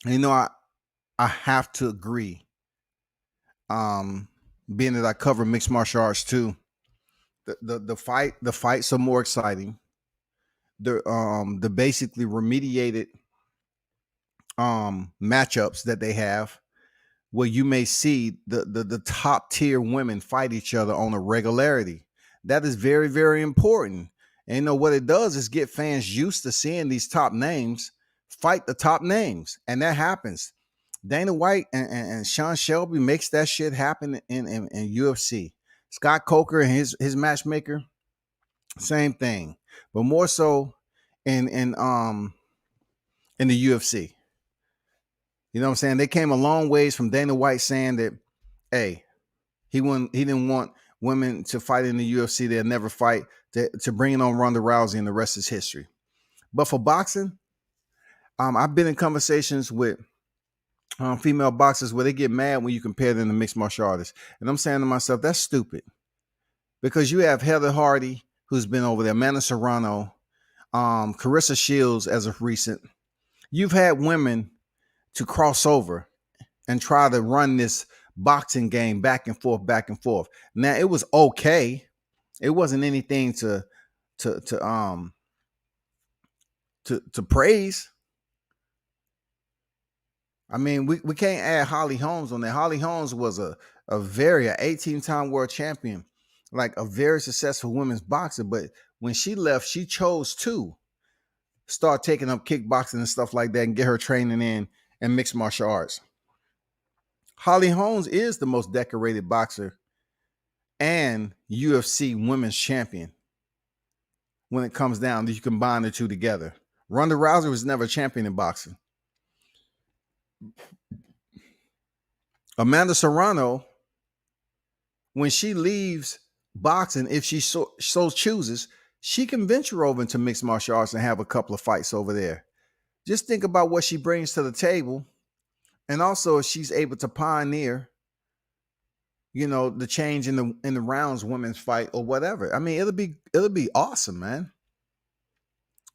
you know, I have to agree. Being that I cover mixed martial arts too, the fights are more exciting. The basically remediated matchups that they have, where you may see the top tier women fight each other on a regularity. That is very, very important. And you know what it does is get fans used to seeing these top names fight the top names. And that happens. Dana White and Sean Shelby makes that shit happen in UFC. Scott Coker and his matchmaker, same thing. But more so in the UFC. You know what I'm saying? They came a long ways from Dana White saying that, hey, he didn't want women to fight in the UFC. They'll never fight, to bringing on Ronda Rousey, and the rest is history. But for boxing, I've been in conversations with female boxers where they get mad when you compare them to mixed martial artists. And I'm saying to myself, that's stupid. Because you have Heather Hardy, who's been over there, Amanda Serrano, Carissa Shields as of recent. You've had women to cross over and try to run this boxing game back and forth, back and forth. Now it was okay. It wasn't anything to praise. I mean, we can't add Holly Holmes on there. Holly Holmes was a 18-time world champion, like a very successful women's boxer. But when she left, she chose to start taking up kickboxing and stuff like that and get her training in mixed martial arts. Holly Holmes is the most decorated boxer and UFC women's champion when it comes down to you combine the two together. Ronda Rousey was never a champion in boxing. Amanda Serrano, when she leaves boxing, if she so chooses, she can venture over into mixed martial arts and have a couple of fights over there. Just think about what she brings to the table. And also, if she's able to pioneer, you know, the change in the rounds women's fight or whatever. I mean, it'll be awesome, man.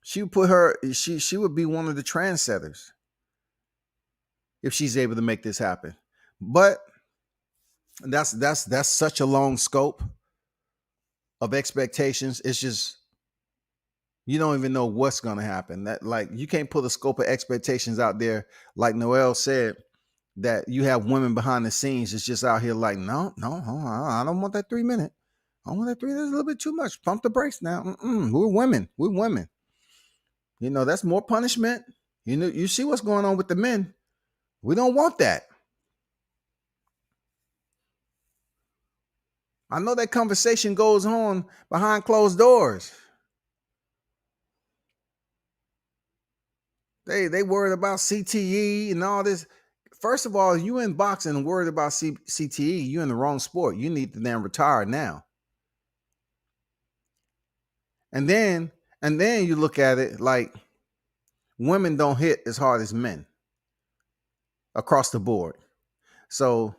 She would be one of the trendsetters if she's able to make this happen. But that's such a long scope of expectations. It's just, you don't even know what's going to happen. That, like, you can't put a scope of expectations out there. Like Noel said, that you have women behind the scenes. It's just out here like, no, I don't want that 3 minute. I want that 3. That's a little bit too much. Pump the brakes now. We're women. You know, that's more punishment. You know, you see what's going on with the men. We don't want that. I know that conversation goes on behind closed doors. They worried about CTE and all this. First of all, you in boxing and worried about CTE, you in the wrong sport. You need to damn retire now. And then you look at it like women don't hit as hard as men across the board. So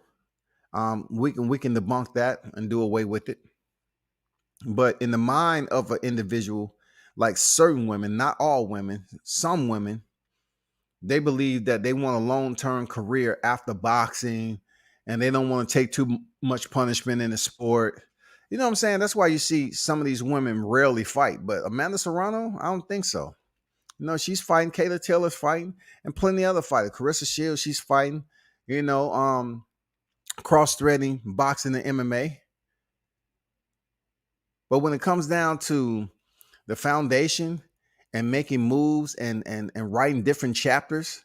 we can debunk that and do away with it. But in the mind of an individual, like certain women, not all women, some women, they believe that they want a long-term career after boxing and they don't want to take too much punishment in the sport. You know what I'm saying? That's why you see some of these women rarely fight. But Amanda Serrano, I don't think so. You know, she's fighting. Kayla Taylor's fighting, and plenty of other fighters. Carissa Shields, she's fighting. You know, cross-threading boxing and MMA. But when it comes down to the foundation and making moves and writing different chapters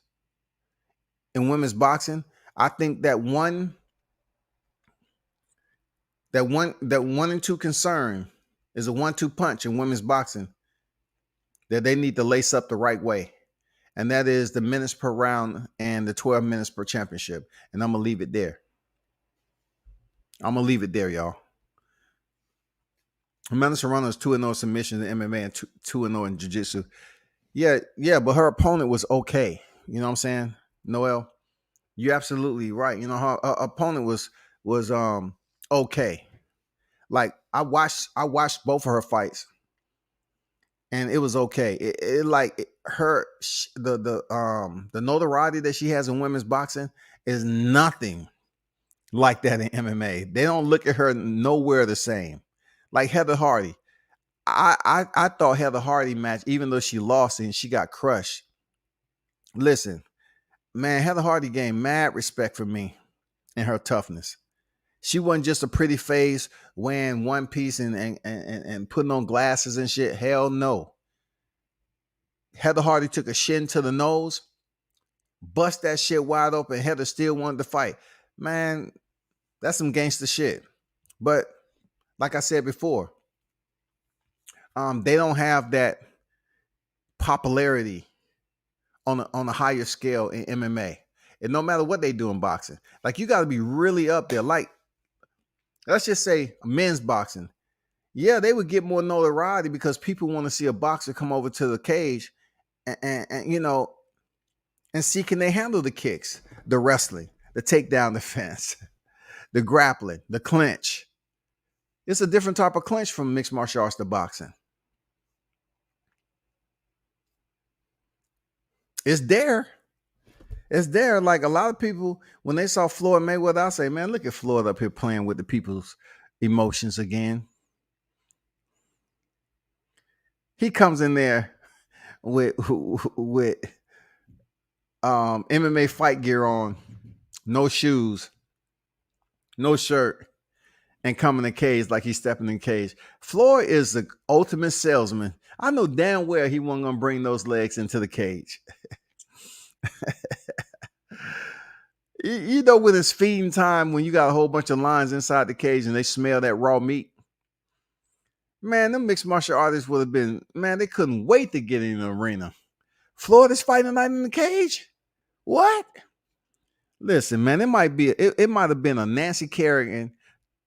in women's boxing, I think that one and two concern is a 1-2 punch in women's boxing that they need to lace up the right way. And that is the minutes per round and the 12 minutes per championship. And I'm going to leave it there. Y'all. Amanda Serrano is 2-0 submissions in MMA and 2-0 in jiu-jitsu. Yeah, but her opponent was okay. You know what I'm saying, Noel? You're absolutely right. You know, her opponent was okay. Like I watched both of her fights, and it was okay. Her the notoriety that she has in women's boxing is nothing like that in MMA. They don't look at her nowhere the same. Like Heather Hardy. I thought Heather Hardy match, even though she lost and she got crushed. Listen, man, Heather Hardy gained mad respect for me and her toughness. She wasn't just a pretty face wearing one piece and putting on glasses and shit. Hell no. Heather Hardy took a shin to the nose, bust that shit wide open. Heather still wanted to fight. Man, that's some gangster shit. But like I said before, they don't have that popularity on a higher scale in MMA. And no matter what they do in boxing, like you got to be really up there. Like, let's just say men's boxing. Yeah, they would get more notoriety because people want to see a boxer come over to the cage and you know, and see can they handle the kicks, the wrestling, the takedown defense, the grappling, the clinch. It's a different type of clinch from mixed martial arts to boxing. It's there. It's there. Like a lot of people, when they saw Floyd Mayweather, I say, man, look at Floyd up here playing with the people's emotions again. He comes in there with MMA fight gear on, no shoes, no shirt, and come in the cage like he's stepping in the cage. Floyd is the ultimate salesman. I know damn well he wasn't gonna bring those legs into the cage. You know, with his feeding time, when you got a whole bunch of lions inside the cage and they smell that raw meat, man, them mixed martial artists would have been, man, they couldn't wait to get in the arena. Floyd is fighting tonight in the cage? What? Listen, man, it might have been a Nancy Kerrigan,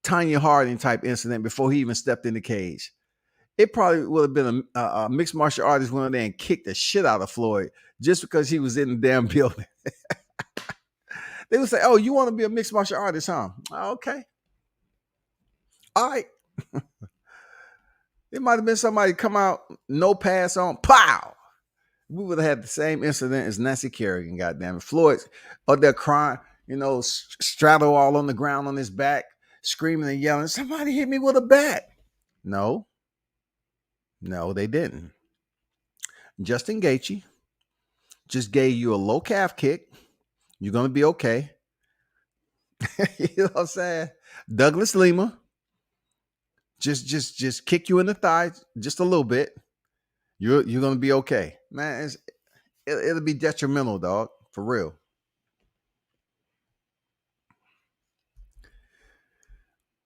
Tanya Harding type incident before he even stepped in the cage. It probably would have been a mixed martial artist went in there and kicked the shit out of Floyd just because he was in the damn building. They would say, "Oh, you want to be a mixed martial artist, huh? Okay, all right." It might have been somebody come out, no pass on, pow. We would have had the same incident as Nancy Kerrigan, goddamn it. Floyd out there crying, you know, straddle all on the ground on his back, screaming and yelling, "Somebody hit me with a bat." No, they didn't. Justin Gaethje just gave you a low calf kick. You're gonna be okay. You know what I'm saying? Douglas Lima just kick you in the thigh just a little bit. You're gonna be okay, man. It'll be detrimental, dog, for real.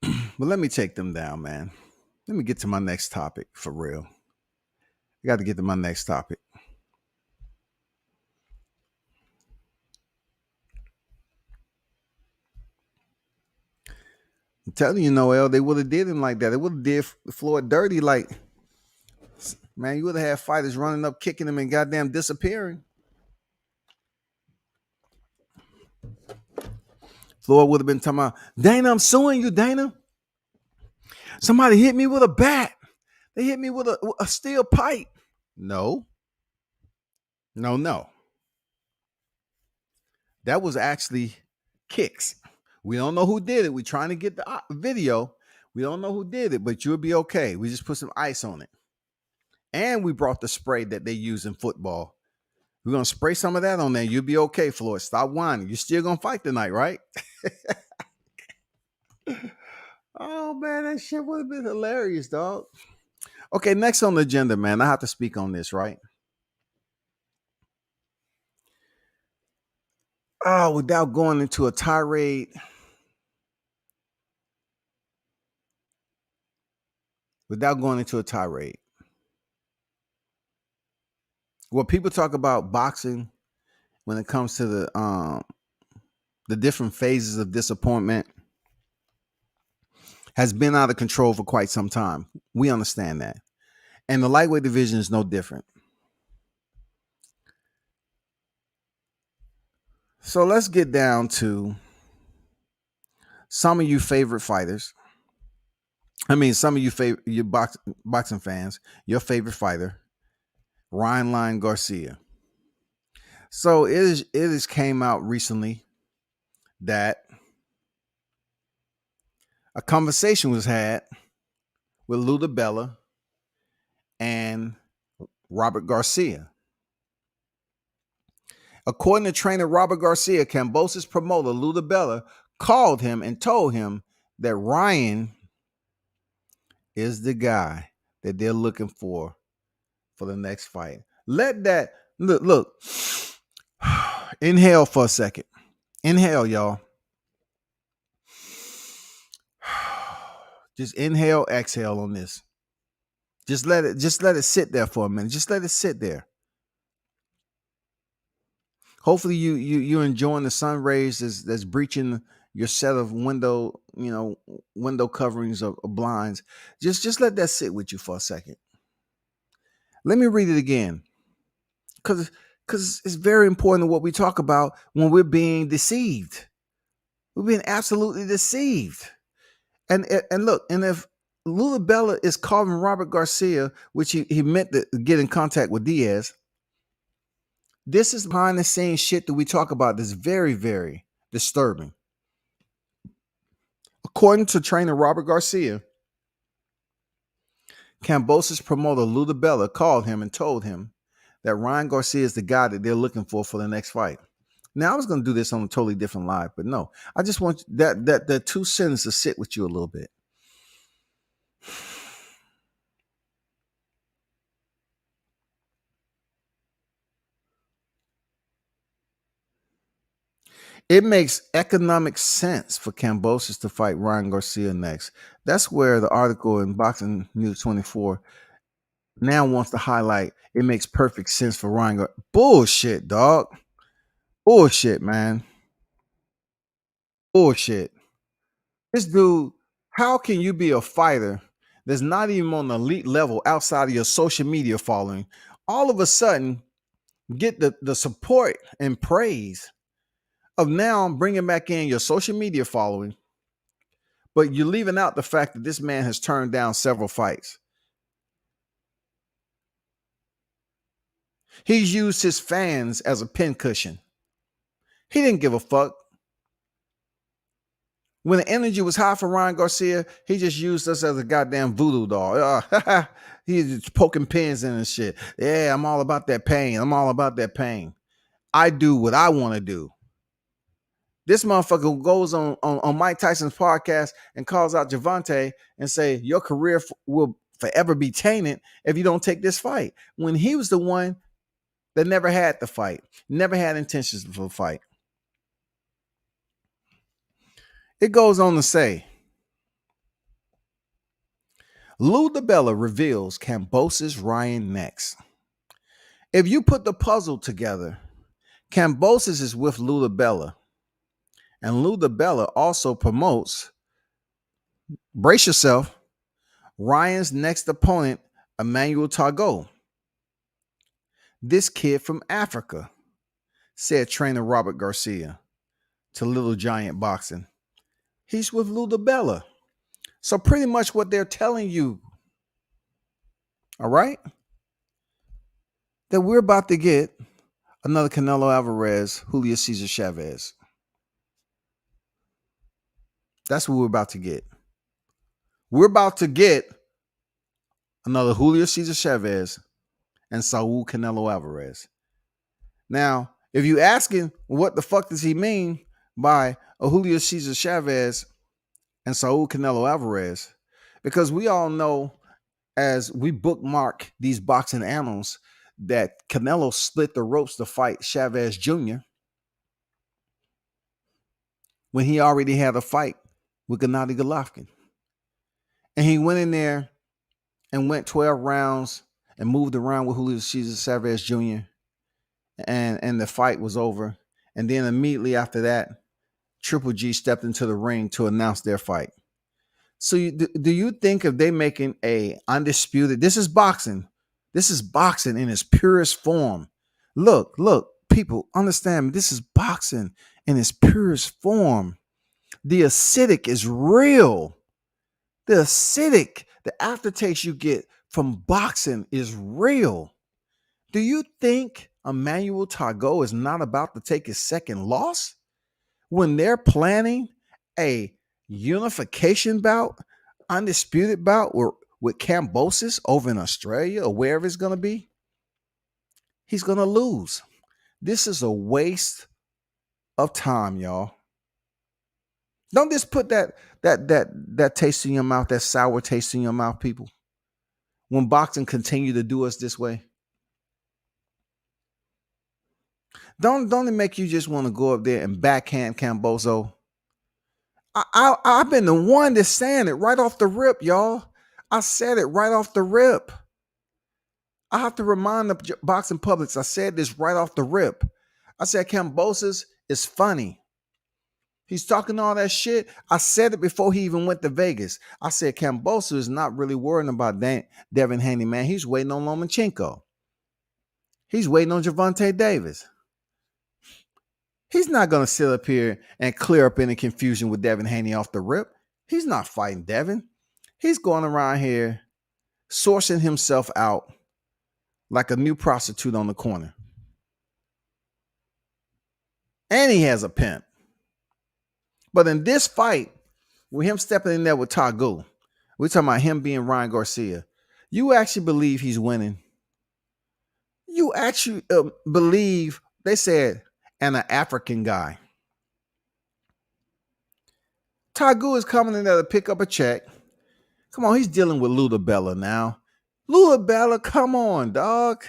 But let me take them down, man. Let me get to my next topic for real. I got to get to my next topic. I'm telling you, Noel, they would have did him like that. They would have did Floyd dirty. Like, man, you would have had fighters running up, kicking him, and goddamn disappearing. Floyd would have been talking about, "Dana, I'm suing you, Dana. Somebody hit me with a bat. They hit me with a steel pipe." No. That was actually kicks. We don't know who did it. We're trying to get the video. We don't know who did it, but you'll be okay. We just put some ice on it. And we brought the spray that they use in football. We're going to spray some of that on there. You'll be okay, Floyd. Stop whining. You're still going to fight tonight, right? Oh, man, that shit would have been hilarious, dog. Okay, next on the agenda, man. I have to speak on this, right? Oh, without going into a tirade. Without going into a tirade. Well, people talk about boxing when it comes to the different phases of disappointment has been out of control for quite some time. We understand that. And the lightweight division is no different. So let's get down to some of you favorite fighters. I mean, some of you favorite your boxing fans, your favorite fighter, Ryan Garcia. So it is came out recently that a conversation was had with Luda Bella and Robert Garcia. According to trainer Robert Garcia, Kambosos promoter Luda Bella called him and told him that Ryan is the guy that they're looking for the next fight. Let that look. Inhale for a second. Inhale, y'all. Just inhale, exhale on this. Just let it sit there for a minute. Just let it sit there. Hopefully you're enjoying the sun rays that's breaching your set of window coverings of blinds. Just let that sit with you for a second. Let me read it again. Because it's very important what we talk about when we're being deceived. We're being absolutely deceived. And look, and if Luda Bella is calling Robert Garcia, which he meant to get in contact with Diaz, this is behind the scenes shit that we talk about that's very, very disturbing. According to trainer Robert Garcia, Kambosos promoter Luda Bella called him and told him that Ryan Garcia is the guy that they're looking for the next fight. Now, I was going to do this on a totally different live, but no. I just want that two sentences to sit with you a little bit. It makes economic sense for Kambosos to fight Ryan Garcia next. That's where the article in Boxing News 24 now wants to highlight it makes perfect sense for Ryan Garcia. Bullshit, dog. Bullshit, man. Bullshit. This dude, how can you be a fighter that's not even on the elite level outside of your social media following, all of a sudden get the support and praise of now bringing back in your social media following, but you're leaving out the fact that this man has turned down several fights. He's used his fans as a pincushion. He didn't give a fuck. When the energy was high for Ryan Garcia, he just used us as a goddamn voodoo doll. He's just poking pins in and shit. Yeah, I'm all about that pain. I'm all about that pain. I do what I want to do. This motherfucker goes on Mike Tyson's podcast and calls out Javante and say, your career will forever be tainted if you don't take this fight. When he was the one that never had the fight, never had intentions for the fight. It goes on to say, Luda Bella reveals Kambosos Ryan next. If you put the puzzle together, Kambosos is with Luda Bella. And Luda Bella also promotes, brace yourself, Ryan's next opponent, Emmanuel Targo. This kid from Africa, said trainer Robert Garcia to Little Giant Boxing. He's with Luda Bella. So pretty much what they're telling you, all right, that we're about to get another Canelo Alvarez, Julio Cesar Chavez. That's what we're about to get. We're about to get another Julio Cesar Chavez and Saul Canelo Alvarez. Now, if you're asking what the fuck does he mean by a Julio Cesar Chavez and Saul Canelo Alvarez, because we all know as we bookmark these boxing annals that Canelo split the ropes to fight Chavez Jr. when he already had a fight with Gennady Golovkin. And he went in there and went 12 rounds and moved around with Julio Cesar Chavez Jr. And the fight was over. And then immediately after that, Triple G stepped into the ring to announce their fight. So do you think if they making a undisputed, this is boxing. This is boxing in its purest form. Look, people understand this is boxing in its purest form. The acidic is real. The acidic, the aftertaste you get from boxing is real. Do you think Emmanuel Tagoe is not about to take his second loss when they're planning a unification bout, undisputed bout with Kambosos over in Australia or wherever it's going to be? He's going to lose. This is a waste of time, y'all. Don't just put that taste in your mouth, that sour taste in your mouth, people. When boxing continue to do us this way, don't it make you just want to go up there and backhand Kambosos? I've been the one that's saying it right off the rip, y'all. I said it right off the rip. I have to remind the boxing publics. I said this right off the rip. I said Kambosos is funny. He's talking all that shit. I said it before he even went to Vegas. I said Kambosos is not really worrying about Devin Haney, man. He's waiting on Lomachenko. He's waiting on Gervonta Davis. He's not going to sit up here and clear up any confusion with Devin Haney off the rip. He's not fighting Devin. He's going around here sourcing himself out like a new prostitute on the corner. And he has a pimp. But in this fight, with him stepping in there with Tagoe, we're talking about him being Ryan Garcia. You actually believe he's winning. You actually believe, they said, and an African guy. Tagoe is coming in there to pick up a check. Come on, he's dealing with Luda Bella now. Luda Bella, come on, dog.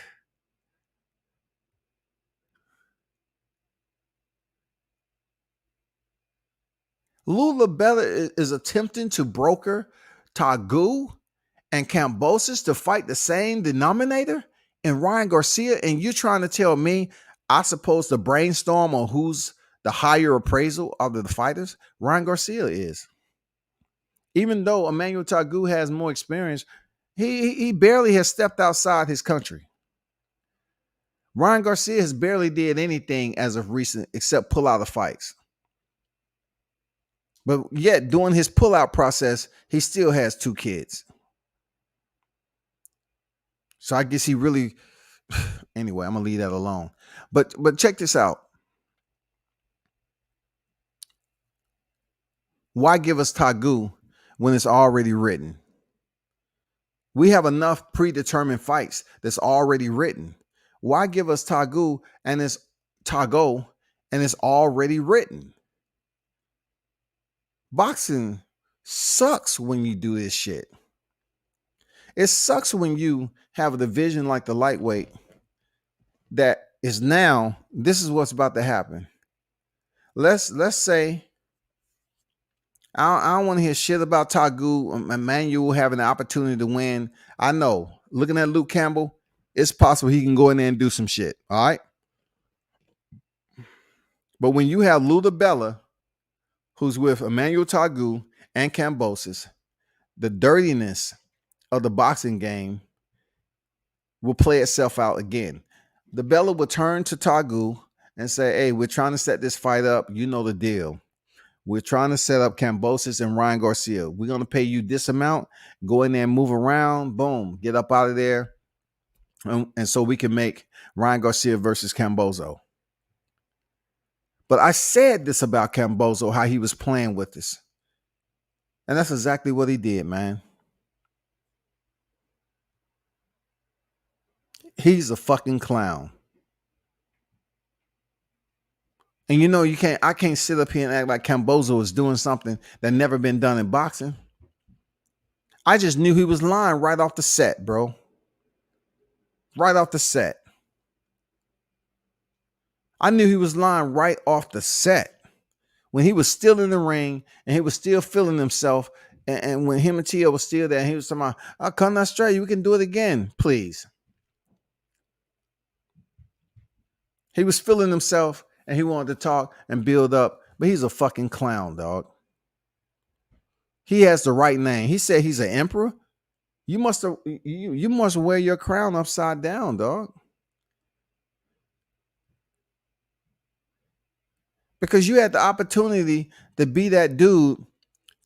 Luda Bella is attempting to broker Tagoe and Kambosos to fight the same denominator in Ryan Garcia, and you're trying to tell me I'm supposed to brainstorm on who's the higher appraisal of the fighters? Ryan Garcia is. Even though Emmanuel Tagoe has more experience, he barely has stepped outside his country. Ryan Garcia has barely did anything as of recent except pull out of fights. But yet, during his pull-out process, he still has 2 kids. So I guess he really... Anyway, I'm going to leave that alone. But check this out. Why give us Tagoe when it's already written? We have enough predetermined fights that's already written. Why give us Tagoe and it's already written? Boxing sucks when you do this shit. It sucks when you have a division like the lightweight that is now, this is what's about to happen. Let's say, I don't want to hear shit about Tagoe, Emmanuel having the opportunity to win. I know, looking at Luke Campbell, it's possible he can go in there and do some shit, all right? But when you have Luda Bella, who's with Emmanuel Tagoe and Kambosos, the dirtiness of the boxing game will play itself out again. The Bella will turn to Tagoe and say, hey, we're trying to set this fight up. You know the deal. We're trying to set up Kambosos and Ryan Garcia. We're going to pay you this amount. Go in there and move around. Boom. Get up out of there. And so we can make Ryan Garcia versus Kambosos. But I said this about Kambosos, how he was playing with this. And that's exactly what he did, man. He's a fucking clown. And you know, I can't sit up here and act like Kambosos is doing something that never been done in boxing. I just knew he was lying right off the set, bro. Right off the set. I knew he was lying right off the set. When he was still in the ring and he was still feeling himself. And when him and Tio was still there, he was talking about, I'll come to Australia. We can do it again, please. He was feeling himself and he wanted to talk and build up. But he's a fucking clown, dog. He has the right name. He said he's an emperor. You must wear your crown upside down, dog. because you had the opportunity to be that dude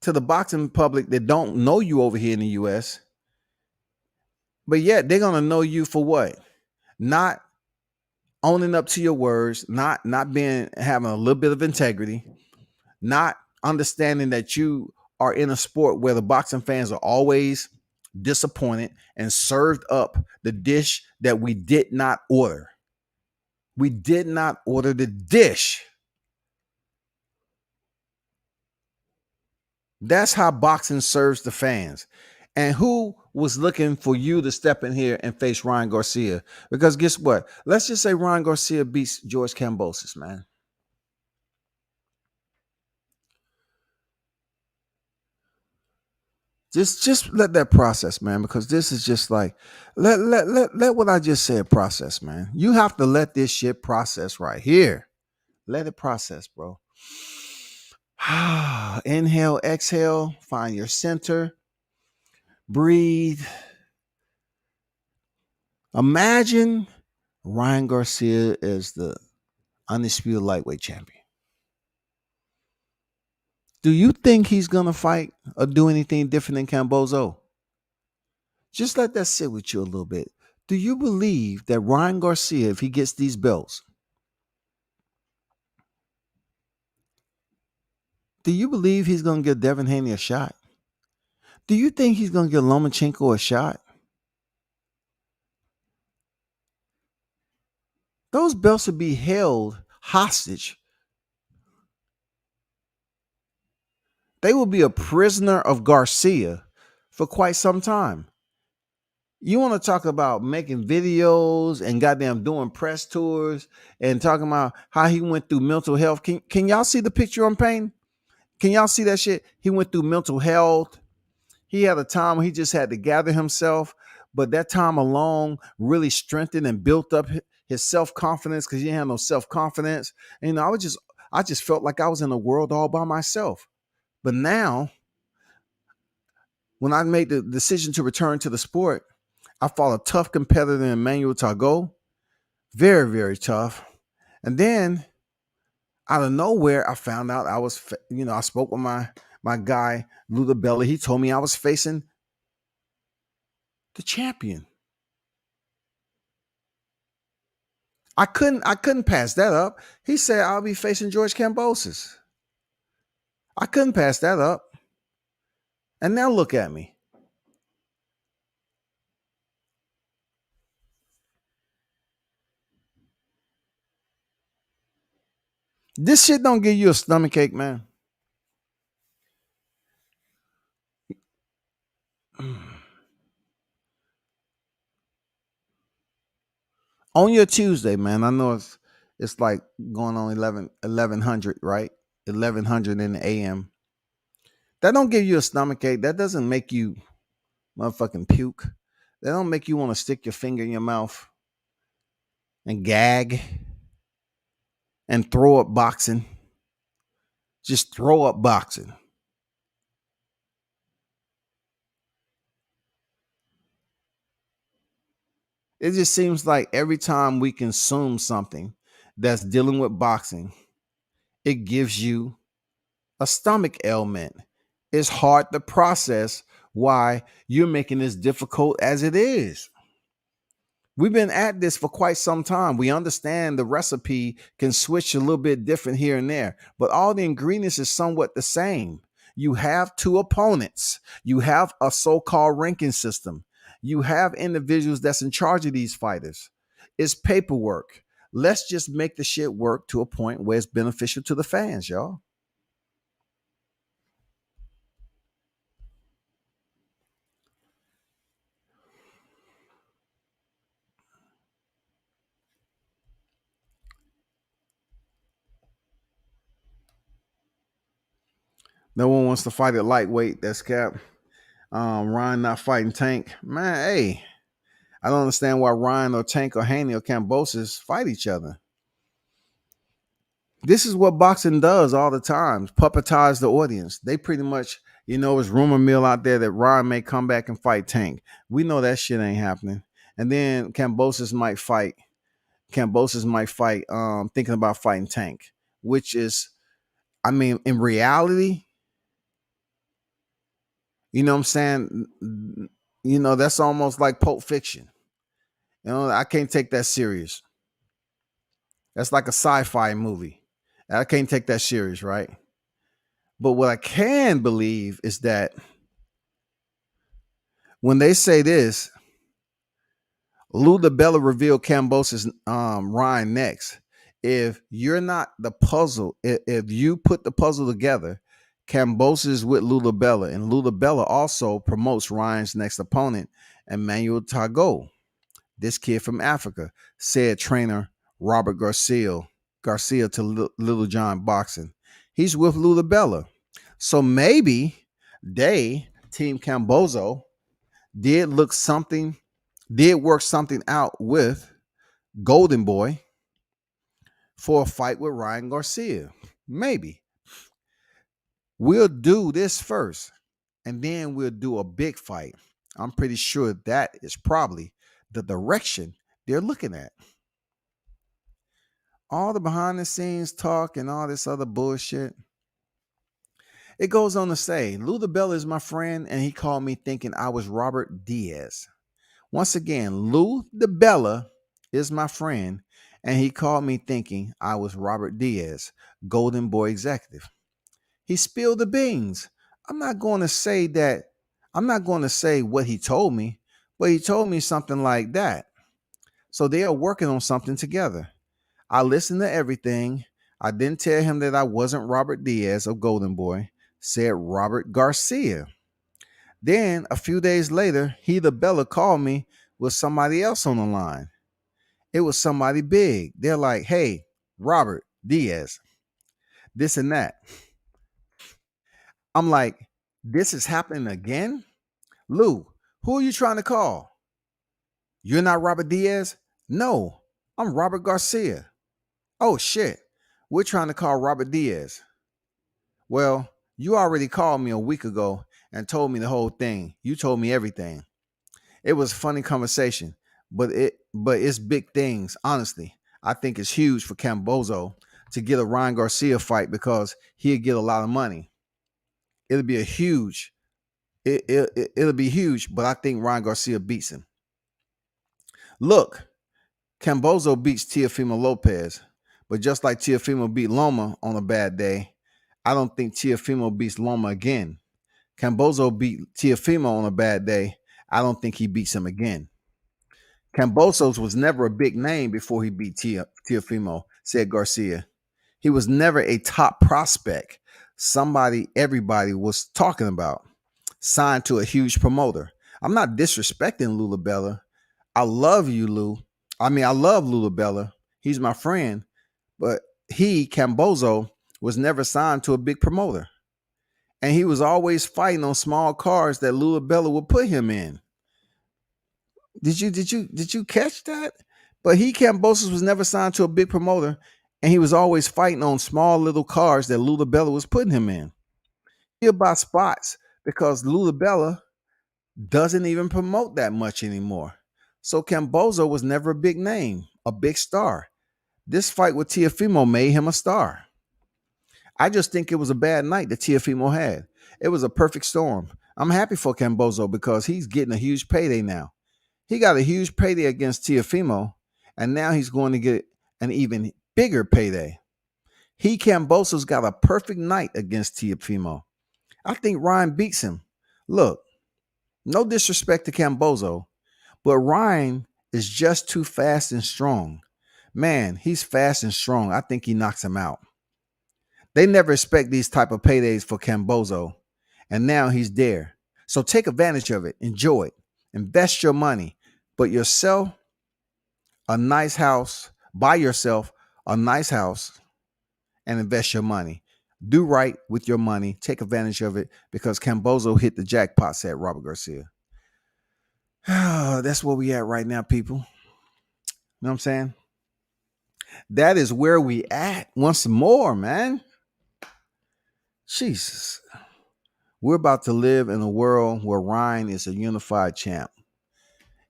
to the boxing public that don't know you over here in the US, but yet they're gonna know you for what? Not owning up to your words, not being having a little bit of integrity, not understanding that you are in a sport where the boxing fans are always disappointed and served up the dish that we did not order. We did not order the dish. That's how boxing serves the fans. And who was looking for you to step in here and face Ryan Garcia? Because guess what? Let's just say Ryan Garcia beats George Kambosos, man. Just let that process, man, because this is just like let what I just said process, man. You have to let this shit process right here. Let it process, bro. Inhale, exhale, find your center, breathe. Imagine Ryan Garcia is the undisputed lightweight champion. Do you think he's gonna fight or do anything different than Cambozo? Just let that sit with you a little bit. Do you believe that Ryan Garcia, if he gets these belts, do you believe he's gonna give Devin Haney a shot? Do you think he's gonna give Lomachenko a shot? Those belts would be held hostage. They will be a prisoner of Garcia for quite some time. You want to talk about making videos and goddamn doing press tours and talking about how he went through mental health. Can y'all see the picture I'm painting? Can y'all see that shit? He went through mental health. He had a time when he just had to gather himself, but that time alone really strengthened and built up his self-confidence because he didn't have no self-confidence. And, you know, I just felt like I was in a world all by myself. But now, when I made the decision to return to the sport, I fought a tough competitor in Emmanuel Targot. Very, very tough. And then out of nowhere, I found out I was, I spoke with my guy, Luda Belli. He told me I was facing the champion. I couldn't pass that up. He said I'll be facing George Kambosos. I couldn't pass that up. And now look at me. This shit don't give you a stomachache, man. On your Tuesday, man, I know it's like going on 1100, right? 1100 in the AM. That don't give you a stomachache. That doesn't make you motherfucking puke. That don't make you want to stick your finger in your mouth and gag and throw up boxing. Just throw up boxing. It just seems like every time we consume something that's dealing with boxing, it gives you a stomach ailment. It's hard to process why you're making this difficult as it is. We've been at this for quite some time. We understand the recipe can switch a little bit different here and there, but all the ingredients is somewhat the same. You have two opponents. You have a so-called ranking system. You have individuals that's in charge of these fighters. It's paperwork. Let's just make the shit work to a point where it's beneficial to the fans, y'all. No one wants to fight at lightweight. That's cap. Ryan not fighting Tank. Man, hey, I don't understand why Ryan or Tank or Haney or Kambosos fight each other. This is what boxing does all the time. Puppetize the audience. They pretty much, it's rumor mill out there that Ryan may come back and fight Tank. We know that shit ain't happening. And then Kambosos might fight, thinking about fighting Tank, which is I mean, in reality, you know what I'm saying? You know, that's almost like Pulp Fiction. You know, I can't take that serious. That's like a sci-fi movie. I can't take that serious, right? But what I can believe is that when they say this, Lou DeBella revealed Cambosa's rhyme next. If you're not the puzzle, if you put the puzzle together, Cambosa is with Lou DeBella, and Lou DeBella also promotes Ryan's next opponent, Emmanuel Tago. This kid from Africa, said trainer Robert Garcia to Little John Boxing. He's with Lou DeBella. So maybe Team Cambozo, did look something, did work something out with Golden Boy for a fight with Ryan Garcia. Maybe. We'll do this first, and then we'll do a big fight. I'm pretty sure that is probably the direction they're looking at. All the behind the scenes talk and all this other bullshit. It goes on to say, Lou DeBella is my friend, and he called me thinking I was Robert Diaz. Once again, Lou DeBella is my friend, and he called me thinking I was Robert Diaz, Golden Boy executive. He spilled the beans. I'm not going to say that. I'm not going to say what he told me, but he told me something like that. So they are working on something together. I listened to everything. I didn't tell him that I wasn't Robert Diaz of Golden Boy, said Robert Garcia. Then a few days later, he DeBella called me with somebody else on the line. It was somebody big. They're like, hey, Robert Diaz, this and that. I'm like, this is happening again? Lou, who are you trying to call? You're not Robert Diaz? No, I'm Robert Garcia. Oh, shit. We're trying to call Robert Diaz. Well, you already called me a week ago and told me the whole thing. You told me everything. It was a funny conversation, but it's big things, honestly. I think it's huge for Cambozo to get a Ryan Garcia fight because he'll get a lot of money. It'll be a huge, it'll be huge, but I think Ryan Garcia beats him. Look, Cambozo beats Teofimo Lopez, but just like Teofimo beat Loma on a bad day, I don't think Teofimo beats Loma again. Cambozo beat Teofimo on a bad day. I don't think he beats him again. Cambosos was never a big name before he beat Teofimo, said Garcia. He was never a top prospect, somebody everybody was talking about, signed to a huge promoter. I'm not disrespecting Lou DeBella. I love you, Lou. I love Lou DeBella. He's my friend, but Cambozo, was never signed to a big promoter. And he was always fighting on small cards that Lou DeBella would put him in. Did you catch that? But Cambosos was never signed to a big promoter, and he was always fighting on small little cards that Lou DeBella was putting him in. He about spots because Lou DeBella doesn't even promote that much anymore. So Cambozo was never a big name, a big star. This fight with Teofimo made him a star. I just think it was a bad night that Teofimo had. It was a perfect storm. I'm happy for Cambozo because he's getting a huge payday now. He got a huge payday against Teofimo, and now he's going to get an even bigger payday. Cambozo's got a perfect night against Teofimo. I think Ryan beats him. Look, no disrespect to Cambozo, but Ryan is just too fast and strong. Man, he's fast and strong. I think he knocks him out. They never expect these type of paydays for Cambozo, and now he's there. So take advantage of it. Enjoy it. Invest your money. But yourself a nice house. Buy yourself a nice house and invest your money. Do right with your money. Take advantage of it because Cambozo hit the jackpot, said Robert Garcia. That's where we at right now, people. You know what I'm saying? That is where we at once more, man. Jesus. We're about to live in a world where Ryan is a unified champ.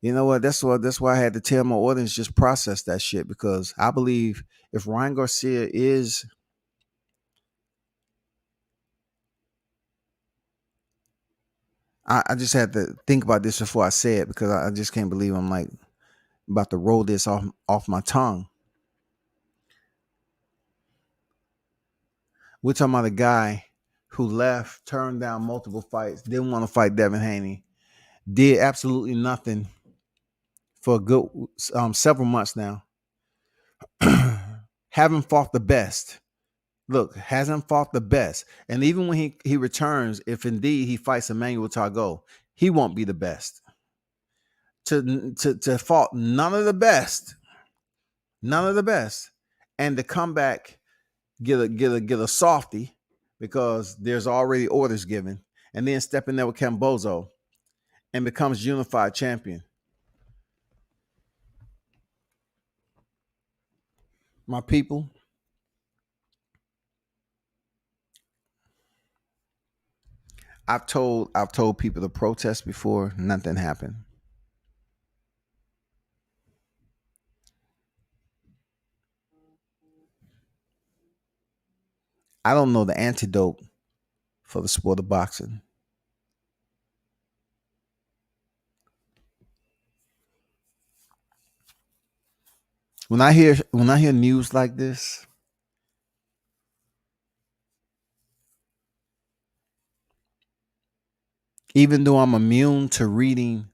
You know what? That's why I had to tell my audience just process that shit, because I believe if Ryan Garcia is I just had to think about this before I say it because I just can't believe I'm like about to roll this off my tongue. We're talking about a guy who left, turned down multiple fights, didn't want to fight Devin Haney, did absolutely nothing for a good several months now. Haven't fought the best. Look, hasn't fought the best. And even when he returns, if indeed he fights Emmanuel Targo, he won't be the best. To fought none of the best, and to come back get a softy because there's already orders given, and then step in there with Cambozo and becomes unified champion. My people, I've told people to protest before, nothing happened. I don't know the antidote for the sport of boxing. When I hear news like this, even though I'm immune to reading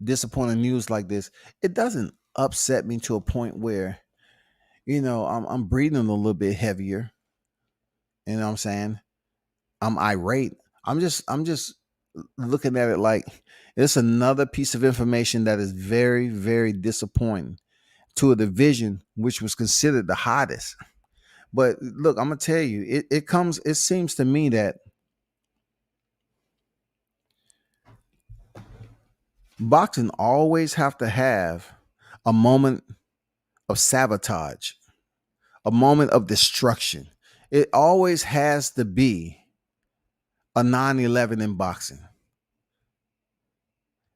disappointing news like this, it doesn't upset me to a point where, I'm breathing a little bit heavier. You know what I'm saying? I'm irate. I'm just looking at it like it's another piece of information that is very, very disappointing to a division which was considered the hottest. But look, I'm gonna tell you, it seems to me that boxing always have to have a moment of sabotage, a moment of destruction. It always has to be a 9/11 in boxing.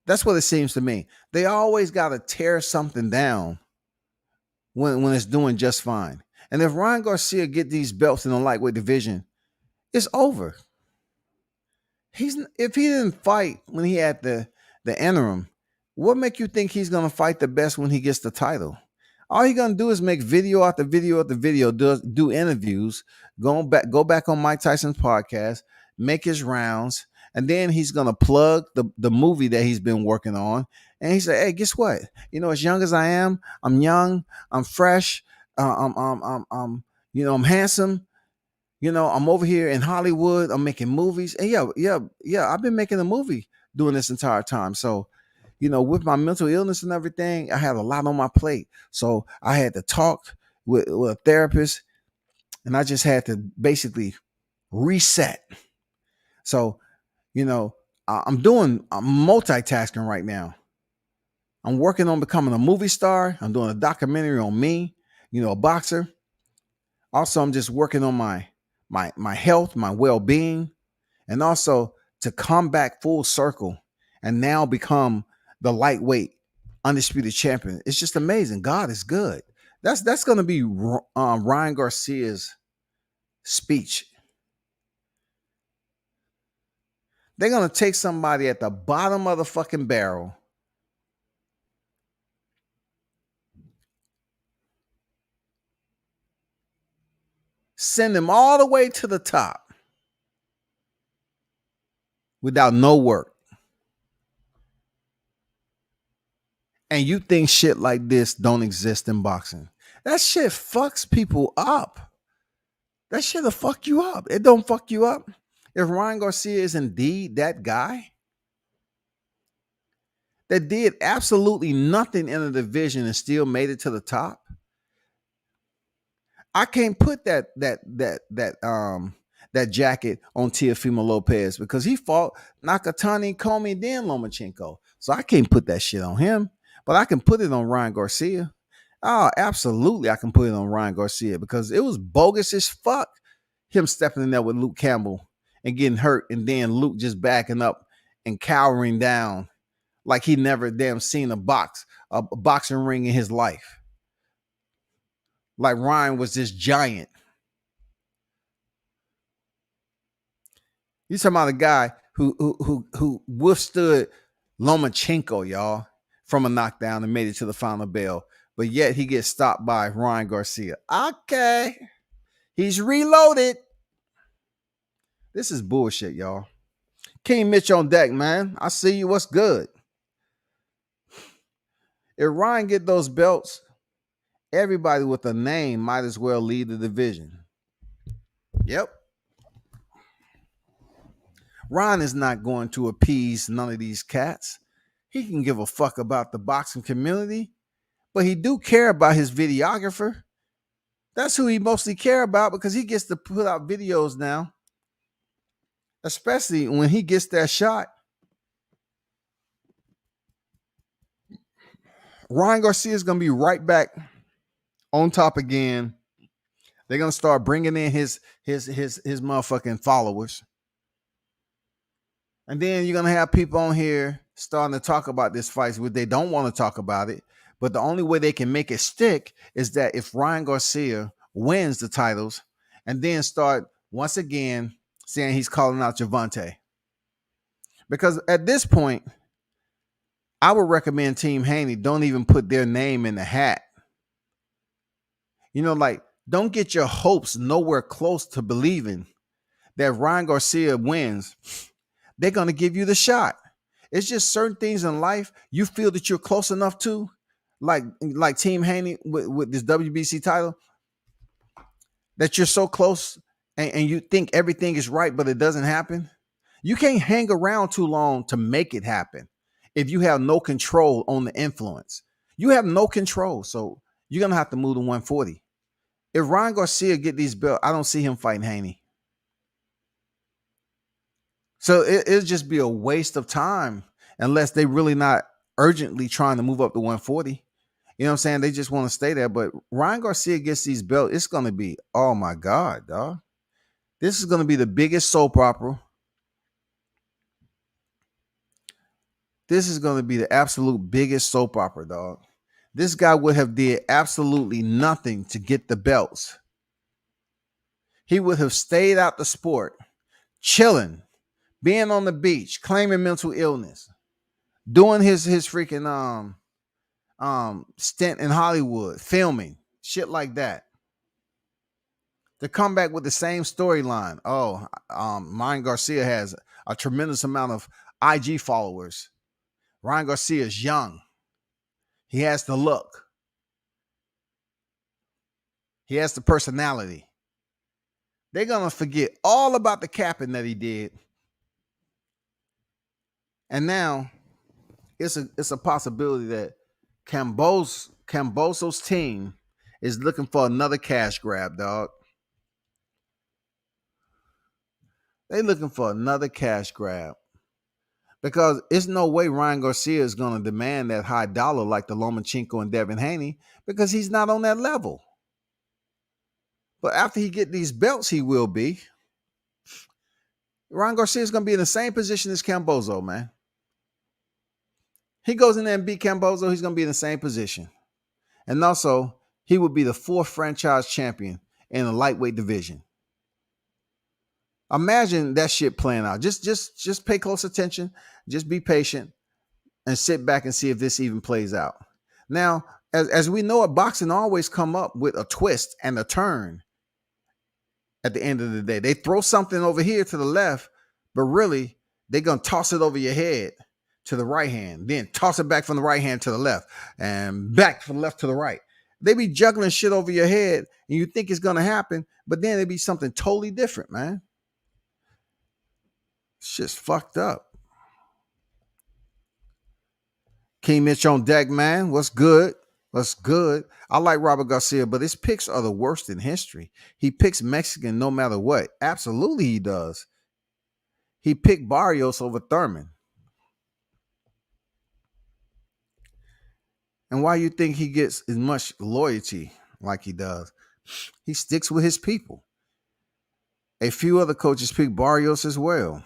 That's what it seems to me. They always got to tear something down when it's doing just fine. And if Ryan Garcia get these belts in the lightweight division, it's over. If he didn't fight when he had the interim, what make you think he's gonna fight the best when he gets the title? All he's gonna do is make video after video after video, do interviews, go back on Mike Tyson's podcast, make his rounds, and then he's gonna plug the movie that he's been working on. And he said, "Hey, guess what? As young as I am, I'm young, I'm fresh, I'm handsome. I'm over here in Hollywood. I'm making movies. And yeah. I've been making a movie doing this entire time. So, with my mental illness and everything, I had a lot on my plate. So I had to talk with a therapist, and I just had to basically reset. So, I'm multitasking right now. I'm working on becoming a movie star. I'm doing a documentary on me, a boxer. Also, I'm just working on my health, my well-being, and also to come back full circle and now become the lightweight undisputed champion. It's just amazing. God is good. That's going to be Ryan Garcia's speech. They're going to take somebody at the bottom of the fucking barrel, send him all the way to the top without no work. And you think shit like this don't exist in boxing. That shit fucks people up. That shit'll fuck you up. It don't fuck you up. If Ryan Garcia is indeed that guy that did absolutely nothing in the division and still made it to the top, I can't put that jacket on Teofimo Lopez because he fought Nakatani, Comey, then Lomachenko. So I can't put that shit on him, but I can put it on Ryan Garcia. Oh, absolutely, I can put it on Ryan Garcia because it was bogus as fuck him stepping in there with Luke Campbell and getting hurt, and then Luke just backing up and cowering down like he never damn seen a boxing ring in his life. Like Ryan was this giant. You talking about a guy who withstood Lomachenko, y'all, from a knockdown and made it to the final bell. But yet he gets stopped by Ryan Garcia. Okay. He's reloaded. This is bullshit, y'all. King Mitch on deck, man. I see you. What's good? If Ryan get those belts, everybody with a name might as well lead the division. Yep. Ryan is not going to appease none of these cats. He can give a fuck about the boxing community, but he do care about his videographer. That's who he mostly care about because he gets to put out videos now, especially when he gets that shot. Ryan Garcia is going to be right back on top again. They're going to start bringing in his motherfucking followers. And then you're going to have people on here starting to talk about this fight, but they don't want to talk about it. But the only way they can make it stick is that if Ryan Garcia wins the titles and then start once again saying he's calling out Gervonta. Because at this point, I would recommend Team Haney don't even put their name in the hat. You know, like, don't get your hopes nowhere close to believing that Ryan Garcia wins. They're going to give you the shot. It's just certain things in life you feel that you're close enough to, like Team Haney with this WBC title, that you're so close and you think everything is right, but it doesn't happen. You can't hang around too long to make it happen if you have no control on the influence. You have no control, so you're going to have to move to 140. If Ryan Garcia get these belts, I don't see him fighting Haney. So it'll just be a waste of time unless they really not urgently trying to move up to 140. You know what I'm saying? They just want to stay there. But Ryan Garcia gets these belts. It's going to be, oh my God, dog. This is going to be the biggest soap opera. This is going to be the absolute biggest soap opera, dog. This guy would have did absolutely nothing to get the belts. He would have stayed out the sport, chilling, being on the beach, claiming mental illness, doing his freaking stint in Hollywood, filming, shit like that. To come back with the same storyline. Oh, Ryan Garcia has a tremendous amount of IG followers. Ryan Garcia is young. He has the look. He has the personality. They're going to forget all about the capping that he did. And now it's a possibility that Camboso's team is looking for another cash grab, dog. They're looking for another cash grab. Because it's no way Ryan Garcia is going to demand that high dollar like the Lomachenko and Devin Haney because he's not on that level. But after he get these belts, he will be. Ryan Garcia is going to be in the same position as Camboso, man. He goes in there and beat Camboso, he's going to be in the same position. And also, he will be the 4th franchise champion in the lightweight division. Imagine that shit playing out. Just pay close attention. Just be patient and sit back and see if this even plays out. Now, as we know, boxing always come up with a twist and a turn at the end of the day. They throw something over here to the left, but really, they're going to toss it over your head to the right hand, then toss it back from the right hand to the left and back from the left to the right. They be juggling shit over your head and you think it's going to happen, but then it'd be something totally different, man. Shit's fucked up. King Mitch on deck, man. What's good? What's good? I like Robert Garcia, but his picks are the worst in history. He picks Mexican no matter what. Absolutely he does. He picked Barrios over Thurman. And why you think he gets as much loyalty like he does? He sticks with his people. A few other coaches pick Barrios as well.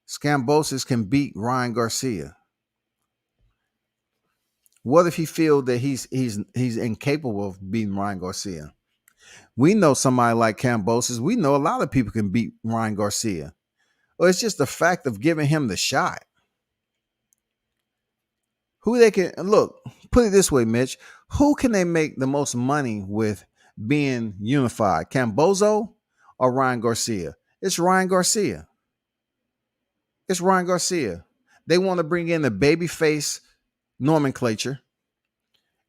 Scambosis can beat Ryan Garcia. What if he feels that he's incapable of beating Ryan Garcia? We know somebody like Cambosis. We know a lot of people can beat Ryan Garcia. or it's just the fact of giving him the shot. Who they can look, put it this way, Mitch. Who can they make the most money with being unified? Cambozo or Ryan Garcia? It's Ryan Garcia. It's Ryan Garcia. They want to bring in the babyface nomenclature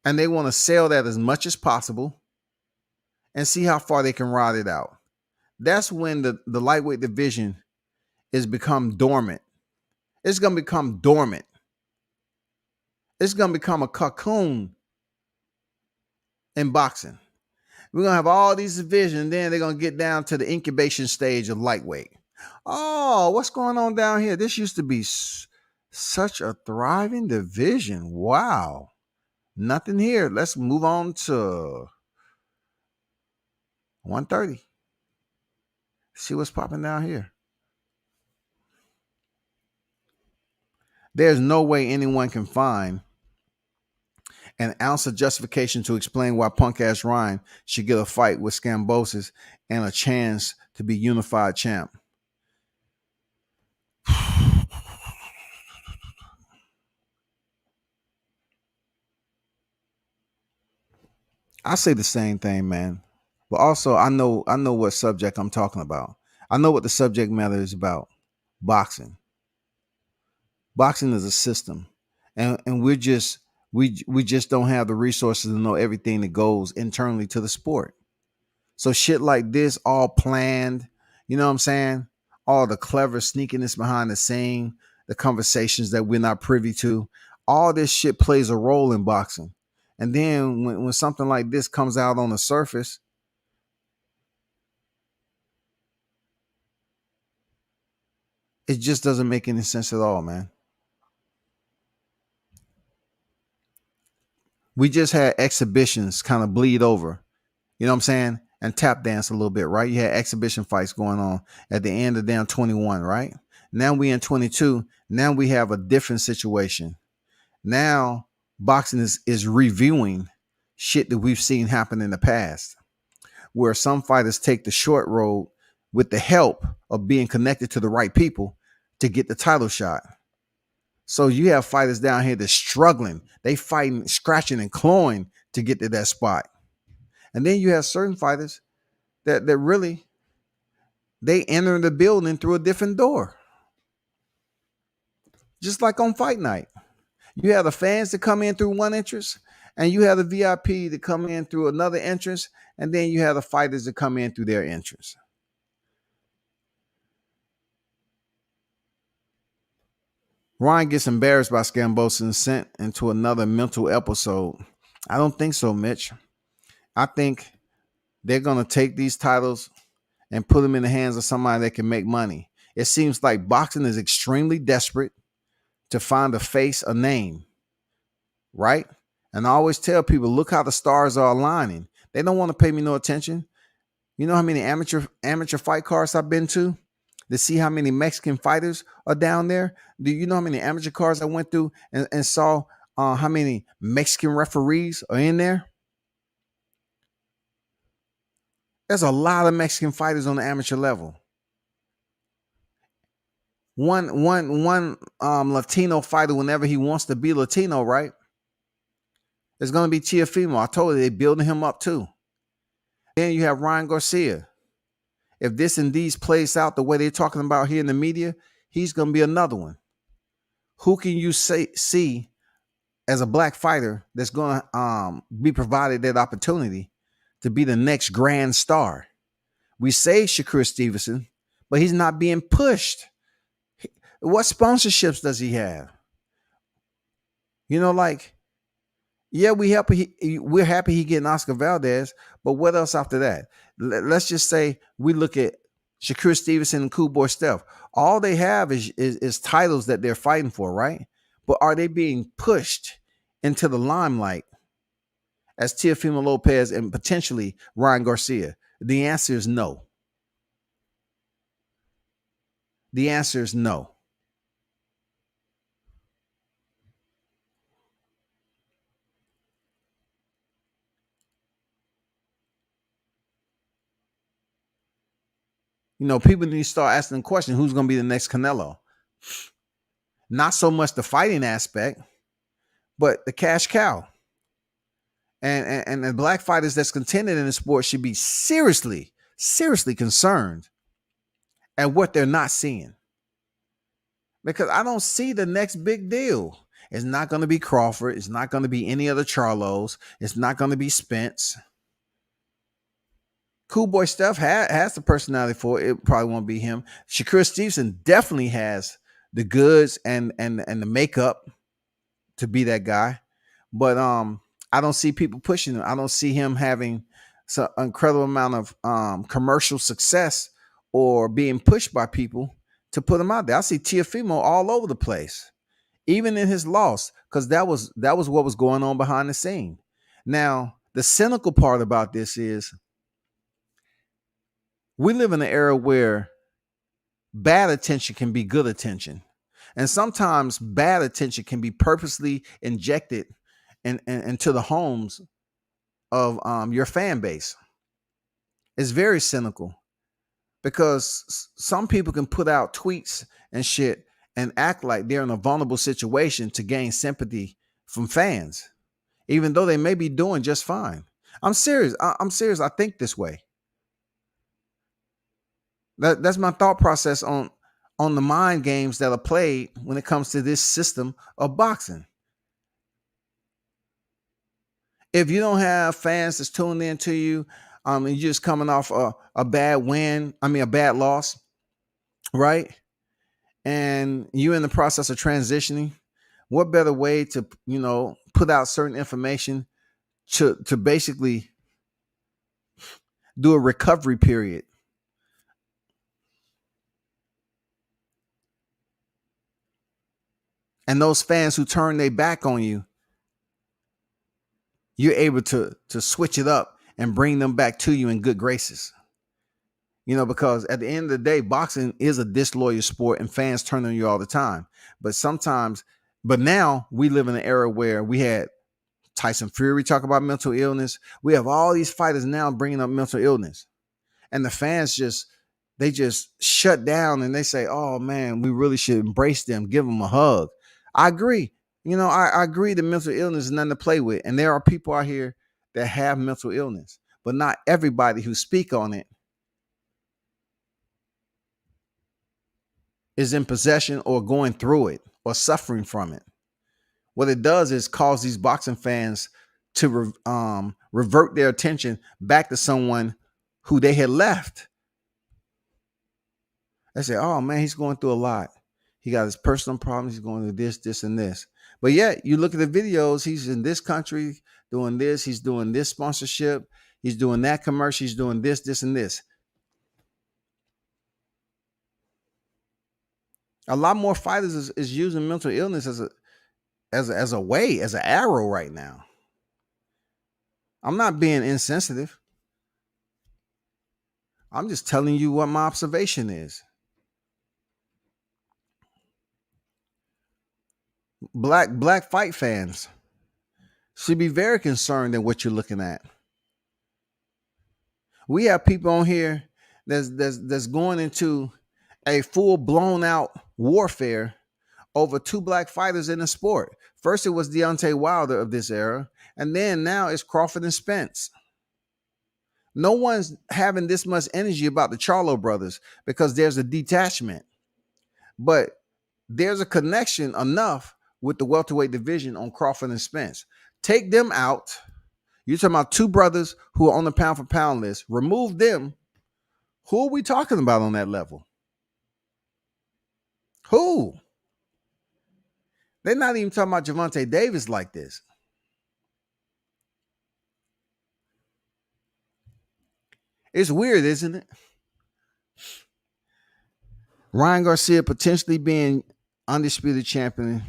and they want to sell that as much as possible and see how far they can ride it out. That's when the lightweight division is become dormant. It's going to become dormant. It's going to become a cocoon in boxing. We're going to have all these divisions, and then they're going to get down to the incubation stage of lightweight. Oh, what's going on down here? This used to be such a thriving division. Wow. Nothing here. Let's move on to 130. See what's popping down here. There's no way anyone can find an ounce of justification to explain why punk ass Ryan should get a fight with Scambosis and a chance to be unified champ. I say the same thing, man. But also I know what subject I'm talking about. I know what the subject matter is about. Boxing. Boxing is a system. And we just don't have the resources to know everything that goes internally to the sport. So shit like this, all planned, you know what I'm saying? All the clever sneakiness behind the scene, the conversations that we're not privy to, all this shit plays a role in boxing. And then when something like this comes out on the surface, it just doesn't make any sense at all, man. We just had exhibitions kind of bleed over, you know what I'm saying? And tap dance a little bit, right? You had exhibition fights going on at the end of damn 21, right? Now we in 22. Now we have a different situation. Now boxing is reviewing shit that we've seen happen in the past, where some fighters take the short road with the help of being connected to the right people to get the title shot. So you have fighters down here that's struggling. They fighting, scratching and clawing to get to that spot. And then you have certain fighters that really, they enter the building through a different door. Just like on fight night. You have the fans that come in through one entrance, and you have the VIP that come in through another entrance, and then you have the fighters that come in through their entrance. Ryan gets embarrassed by Scambosa and sent into another mental episode. I don't think so, Mitch. I think they're going to take these titles and put them in the hands of somebody that can make money. It seems like boxing is extremely desperate to find a face, a name, right? And I always tell people, look how the stars are aligning. They don't want to pay me no attention. You know how many amateur fight cards I've been to see how many Mexican fighters are down there? Do you know how many amateur cards I went through and saw how many Mexican referees are in there? There's a lot of Mexican fighters on the amateur level. One Latino fighter, whenever he wants to be Latino, right? It's going to be Teofimo. I told you they're building him up too. Then you have Ryan Garcia. If this indeed plays out the way they're talking about here in the media, he's going to be another one. Who can you see as a black fighter that's going to be provided that opportunity to be the next grand star? We say Shakur Stevenson, but he's not being pushed. What sponsorships does he have? You know, like, yeah, we're happy he getting Oscar Valdez, but what else after that? Let's just say we look at Shakur Stevenson and Cool Boy Steph. All they have is titles that they're fighting for, right? But are they being pushed into the limelight as Teofimo Lopez and potentially Ryan Garcia? The answer is no. The answer is no. People need to start asking the question, who's going to be the next Canelo? Not so much the fighting aspect, but the cash cow. And the black fighters that's contending in the sport should be seriously concerned at what they're not seeing. Because I don't see the next big deal. It's not going to be Crawford. It's not going to be any other Charlos. It's not going to be Spence. Cool Boy Steph has the personality for it. It probably won't be him. Shakur Stevenson definitely has the goods and the makeup to be that guy. But I don't see people pushing him. I don't see him having some incredible amount of commercial success or being pushed by people to put him out there. I see Teofimo all over the place, even in his loss, because that was what was going on behind the scene. Now, the cynical part about this is we live in an era where bad attention can be good attention. And sometimes bad attention can be purposely injected into the homes of your fan base. It's very cynical because some people can put out tweets and shit and act like they're in a vulnerable situation to gain sympathy from fans, even though they may be doing just fine. I'm serious. I'm serious. I think this way. That's my thought process on the mind games that are played when it comes to this system of boxing. If you don't have fans that's tuning in to you, and you're just coming off a bad loss, right? And you're in the process of transitioning, what better way to, put out certain information to basically do a recovery period? And those fans who turn their back on you, you're able to switch it up and bring them back to you in good graces. Because at the end of the day, boxing is a disloyal sport and fans turn on you all the time. But now we live in an era where we had Tyson Fury talk about mental illness. We have all these fighters now bringing up mental illness. And the fans just shut down and they say, oh man, we really should embrace them, give them a hug. I agree. I agree that mental illness is nothing to play with. And there are people out here that have mental illness, but not everybody who speak on it is in possession or going through it or suffering from it. What it does is cause these boxing fans to revert their attention back to someone who they had left. They say, oh man, he's going through a lot. He got his personal problems. He's going through this, and this. But yet you look at the videos, he's in this country doing this. He's doing this sponsorship. He's doing that commercial. He's doing this, and this. A lot more fighters is using mental illness as an arrow right now. I'm not being insensitive. I'm just telling you what my observation is. Black fight fans should be very concerned in what you're looking at. We have people on here that's going into a full blown out warfare over two black fighters in the sport. First, it was Deontay Wilder of this era, and then now it's Crawford and Spence. No one's having this much energy about the Charlo brothers because there's a detachment, but there's a connection enough with the welterweight division on Crawford and Spence. Take them out. You're talking about two brothers who are on the pound for pound list. Remove them. Who are we talking about on that level? Who? They're not even talking about Gervonta Davis like this. It's weird, isn't it? Ryan Garcia potentially being undisputed champion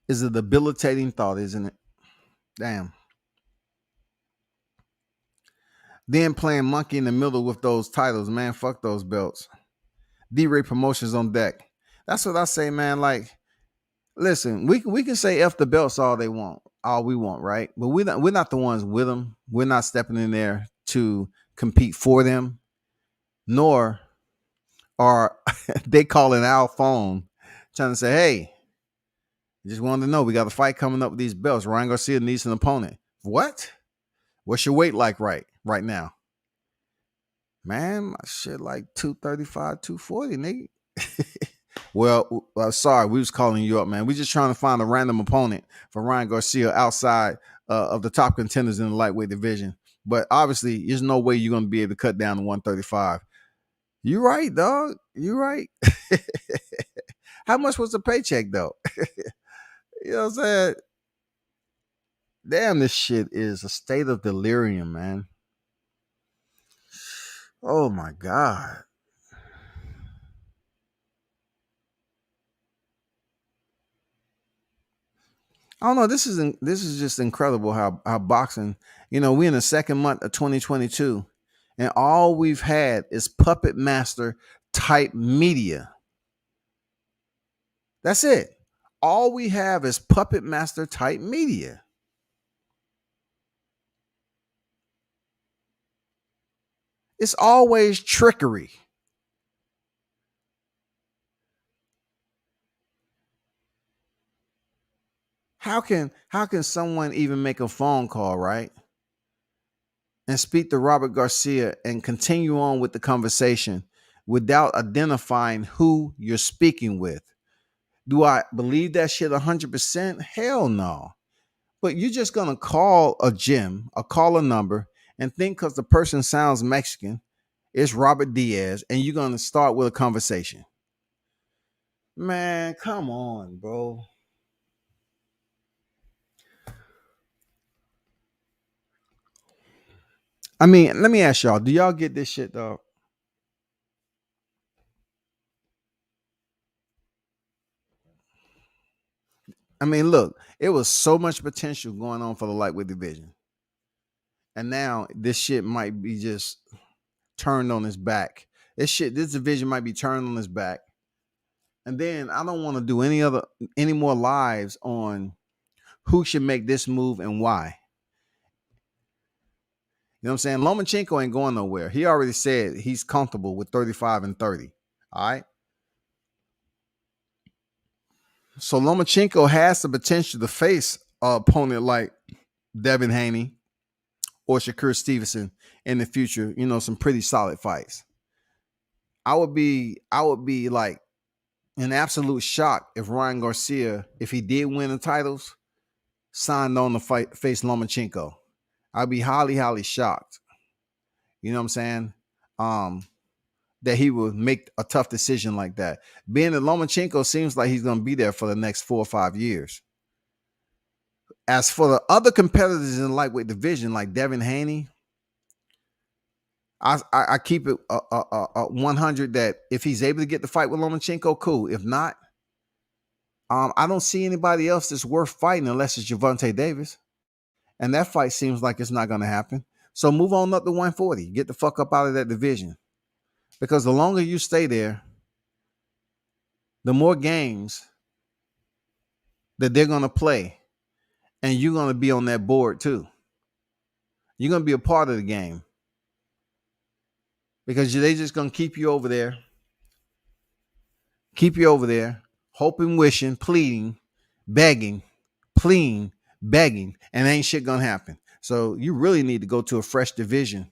is a debilitating thought, isn't it? Damn. Then playing monkey in the middle with those titles, man. Fuck those belts. D-Ray Promotions on deck. That's what I say, man. Like, listen, we can say F the belts all we want, right? But we're not the ones with them. We're not stepping in there to compete for them, nor are they calling our phone trying to say, hey, just wanted to know, we got a fight coming up with these belts. Ryan Garcia needs an opponent. What? What's your weight like right now? Man, my shit like 235, 240, nigga. Well, sorry, we was calling you up, man. We just trying to find a random opponent for Ryan Garcia outside of the top contenders in the lightweight division. But obviously, there's no way you're going to be able to cut down to 135. You right, dog. You right. How much was the paycheck, though? You know what I'm saying? Damn, this shit is a state of delirium, man. Oh, my God. I don't know. This is just incredible how boxing, we in the second month of 2022, and all we've had is puppet master type media. That's it. All we have is puppet master type media. It's always trickery. How can someone even make a phone call, right? And speak to Robert Garcia and continue on with the conversation without identifying who you're speaking with? Do I believe that shit 100%? Hell no. But you're just going to call a gym or call a number and think because the person sounds Mexican, it's Robert Diaz, and you're going to start with a conversation. Man, come on, bro. I mean, let me ask y'all, do y'all get this shit, though? I mean, look, it was so much potential going on for the lightweight division. And now this shit might be just turned on his back. This division might be turned on his back. And then I don't want to do any more lives on who should make this move and why. You know what I'm saying? Lomachenko ain't going nowhere. He already said he's comfortable with 35 and 30. All right. So Lomachenko has the potential to face an opponent like Devin Haney or Shakur Stevenson in the future. Some pretty solid fights. I would be like in absolute shock if Ryan Garcia, if he did win the titles, signed on to face Lomachenko. I'd be highly, highly shocked. You know what I'm saying? That he would make a tough decision like that. Being that Lomachenko seems like he's going to be there for the next 4 or 5 years. As for the other competitors in the lightweight division, like Devin Haney, I keep it 100 that if he's able to get the fight with Lomachenko, cool. If not, I don't see anybody else that's worth fighting unless it's Gervonta Davis. And that fight seems like it's not going to happen. So move on up to 140. Get the fuck up out of that division. Because the longer you stay there, the more games that they're going to play. And you're going to be on that board too. You're going to be a part of the game. Because they're just going to keep you over there. Keep you over there. Hoping, wishing, pleading, begging, pleading, begging. And ain't shit going to happen. So you really need to go to a fresh division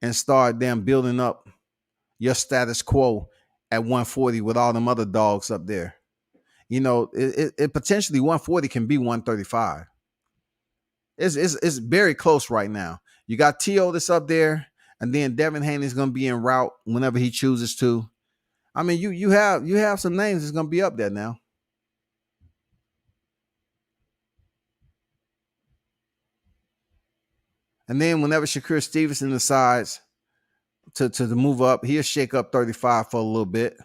and start building up your status quo at 140 with all them other dogs up there. It potentially 140 can be 135. It's very close right now. You got T.O. that's up there, and then Devin Haney is going to be en route whenever he chooses to. I mean, you have some names that's going to be up there now. And then whenever Shakur Stevenson decides to move up, he'll shake up 35 for a little bit.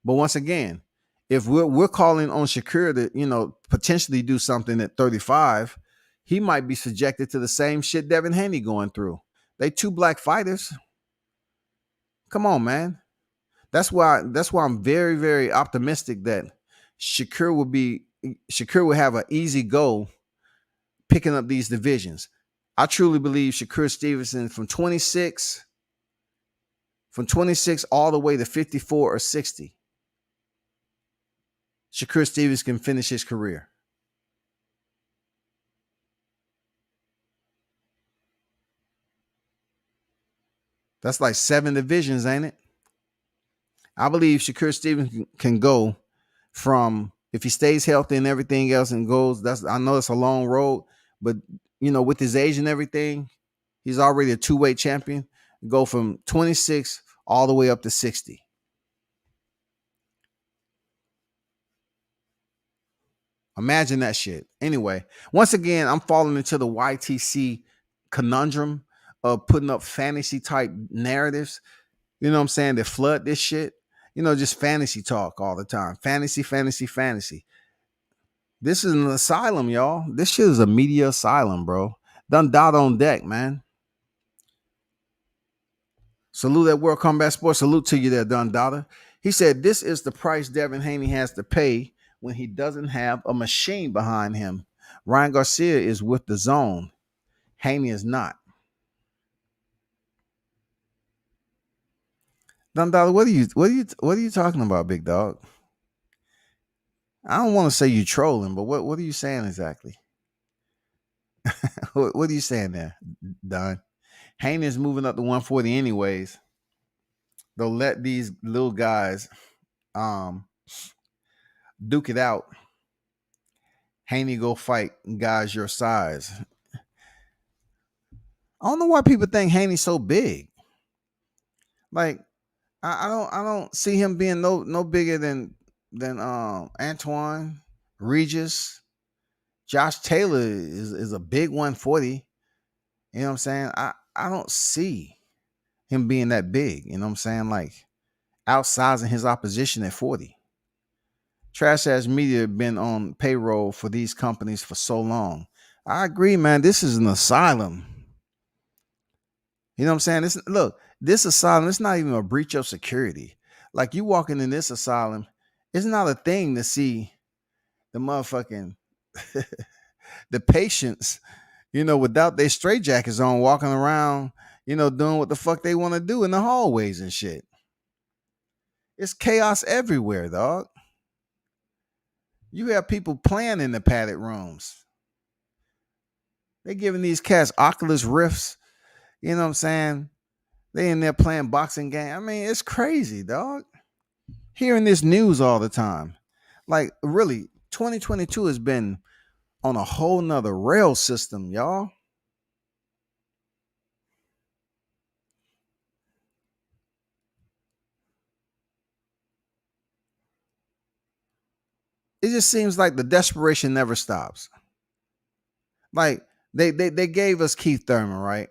But once again, if we're calling on Shakur to, potentially do something at 35, he might be subjected to the same shit Devin Haney going through. They two black fighters. Come on, man. That's why I'm very, very optimistic that Shakur will have an easy go picking up these divisions. I truly believe Shakur Stevenson from 26 all the way to 54 or 60, Shakur Stevens can finish his career. That's like 7 divisions, ain't it? I believe Shakur Stevens can go from, if he stays healthy and everything else and goes, I know it's a long road, but with his age and everything, he's already a 2-weight champion. Go from 26 all the way up to 60. Imagine that shit. Anyway, once again, I'm falling into the YTC conundrum of putting up fantasy type narratives. You know what I'm saying? That flood this shit. Just fantasy talk all the time. Fantasy, fantasy, fantasy. This is an asylum, y'all. This shit is a media asylum, bro. Done dot on deck, man. Salute at World Combat Sports. Salute to you there, Don Dada. He said, this is the price Devin Haney has to pay when he doesn't have a machine behind him. Ryan Garcia is with the zone. Haney is not. Don Dada, what are you talking about, big dog? I don't want to say you trolling, but what are you saying exactly? What are you saying there, Don? Haney is moving up to 140 anyways. They'll let these little guys duke it out. Haney go fight guys your size. I don't know why people think Haney's so big. Like, I don't see him being no bigger than Antoine, Regis. Josh Taylor is a big 140. You know what I'm saying? I don't see him being that big. You know what I'm saying? Like, outsizing his opposition at 40. Trash ass media been on payroll for these companies for so long. I agree, man. This is an asylum. You know what I'm saying? This asylum, it's not even a breach of security. Like, you walking in this asylum, it's not a thing to see the motherfucking the patients, without their straitjackets on, walking around, doing what the fuck they want to do in the hallways and shit. It's chaos everywhere, dog. You have people playing in the padded rooms. They giving these cats Oculus Rifts. You know what I'm saying? They in there playing boxing game. I mean, it's crazy, dog. Hearing this news all the time. Like, really, 2022 has been on a whole nother rail system, y'all. It just seems like the desperation never stops. Like, they gave us Keith Thurman, right?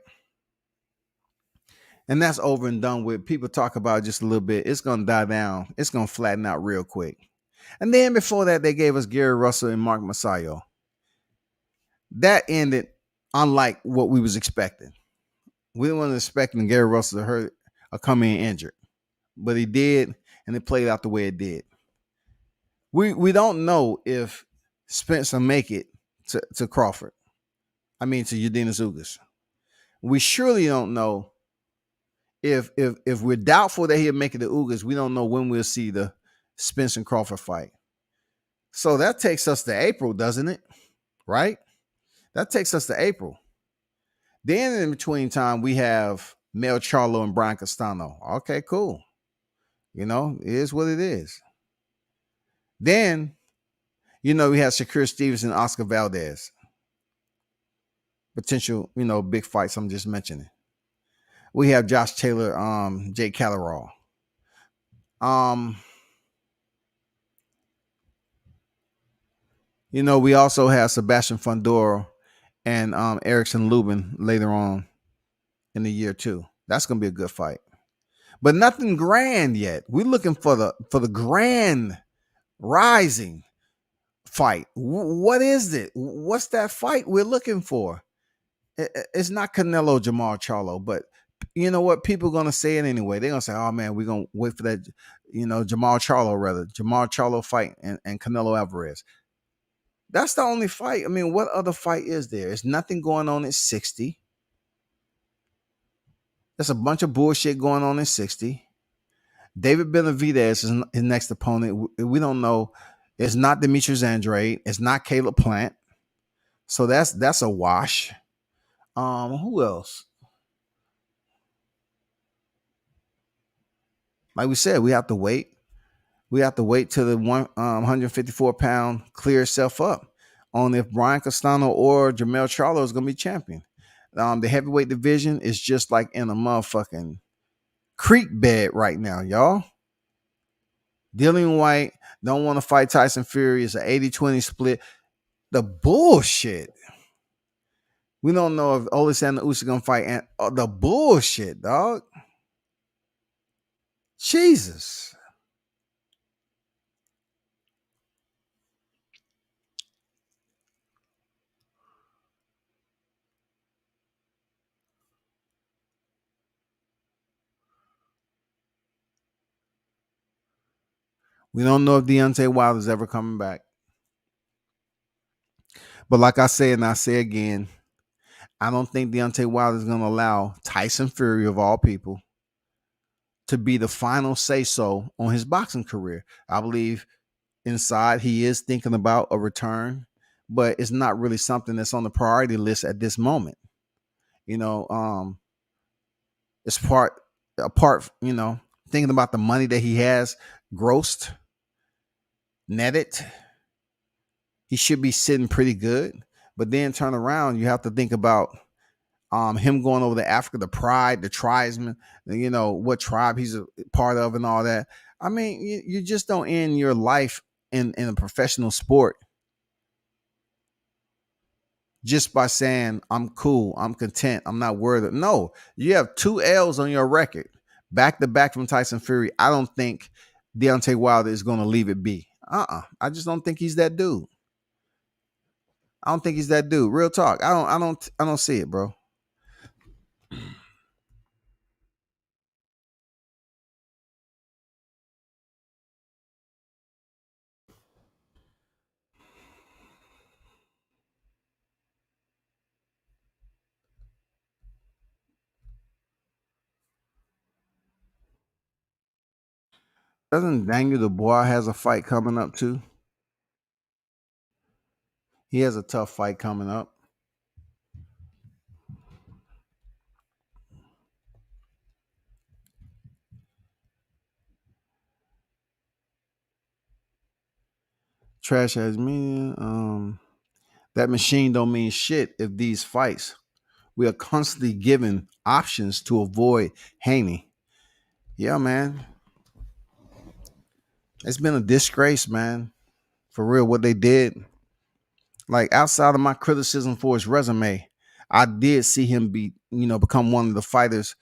And that's over and done with. People talk about it just a little bit. It's going to die down. It's going to flatten out real quick. And then before that, they gave us Gary Russell and Mark Masayo. That ended unlike what we was expecting. We weren't expecting Gary Russell to hurt or come in injured. But he did, and it played out the way it did. We don't know if Spencer make it to Crawford. I mean, to Udenis Ugas. We surely don't know if we're doubtful that he'll make it to Ugas. We don't know when we'll see the Spence and Crawford fight. So that takes us to April, doesn't it? Right? That takes us to April. Then in between time, we have Mel Charlo and Brian Castano. Okay, cool. It is what it is. Then, we have Shakur Stevens and Oscar Valdez. Potential, big fights I'm just mentioning. We have Josh Taylor, Jake Catterall. We also have Sebastian Fundora and Erickson Lubin later on in the year too. That's gonna be a good fight. But nothing grand yet. We're looking for the grand rising fight. What is it? What's that fight we're looking for? It's not Canelo Jamal Charlo, but you know what? People are gonna say it anyway. They're gonna say, "Oh man, we're gonna wait for that." Jamal Charlo fight and Canelo Alvarez. That's the only fight. I mean, what other fight is there? There's nothing going on at 60. There's a bunch of bullshit going on at 60. David Benavidez is his next opponent. We don't know. It's not Demetrius Andrade. It's not Caleb Plant. So that's a wash. Who else? Like we said, we have to wait. We have to wait till the 154-pound clear itself up on if Brian Castano or Jermell Charlo is going to be champion. The heavyweight division is just like in a motherfucking creek bed right now, y'all. Dillian White don't want to fight Tyson Fury. It's an 80-20 split. The bullshit. We don't know if Oleksandr Usyk going to fight. The bullshit, dog. Jesus. We don't know if Deontay Wilder's ever coming back. But like I said, and I say again, I don't think Deontay Wilder is going to allow Tyson Fury, of all people, to be the final say-so on his boxing career. I believe inside he is thinking about a return, but it's not really something that's on the priority list at this moment. You know, it's apart, you know, thinking about the money that he has grossed, netted. He should be sitting pretty good. But then turn around, you have to think about him going over to Africa, the pride, the tribesmen, you know, what tribe he's a part of and all that. I mean, you just don't end your life in a professional sport just by saying, I'm cool, I'm content, I'm not worried. No, you have 2 L's on your record, back to back from Tyson Fury. I don't think Deontay Wilder is going to leave it be. I just don't think he's that dude. I don't think he's that dude. Real talk. I don't see it, bro. Doesn't Daniel Dubois has a fight coming up too? He has a tough fight coming up. Trash as me. That machine don't mean shit if these fights. We are constantly given options to avoid Haney. Yeah, man. It's been a disgrace, man. For real, what they did. Like outside of my criticism for his resume, I did see him become one of the fighters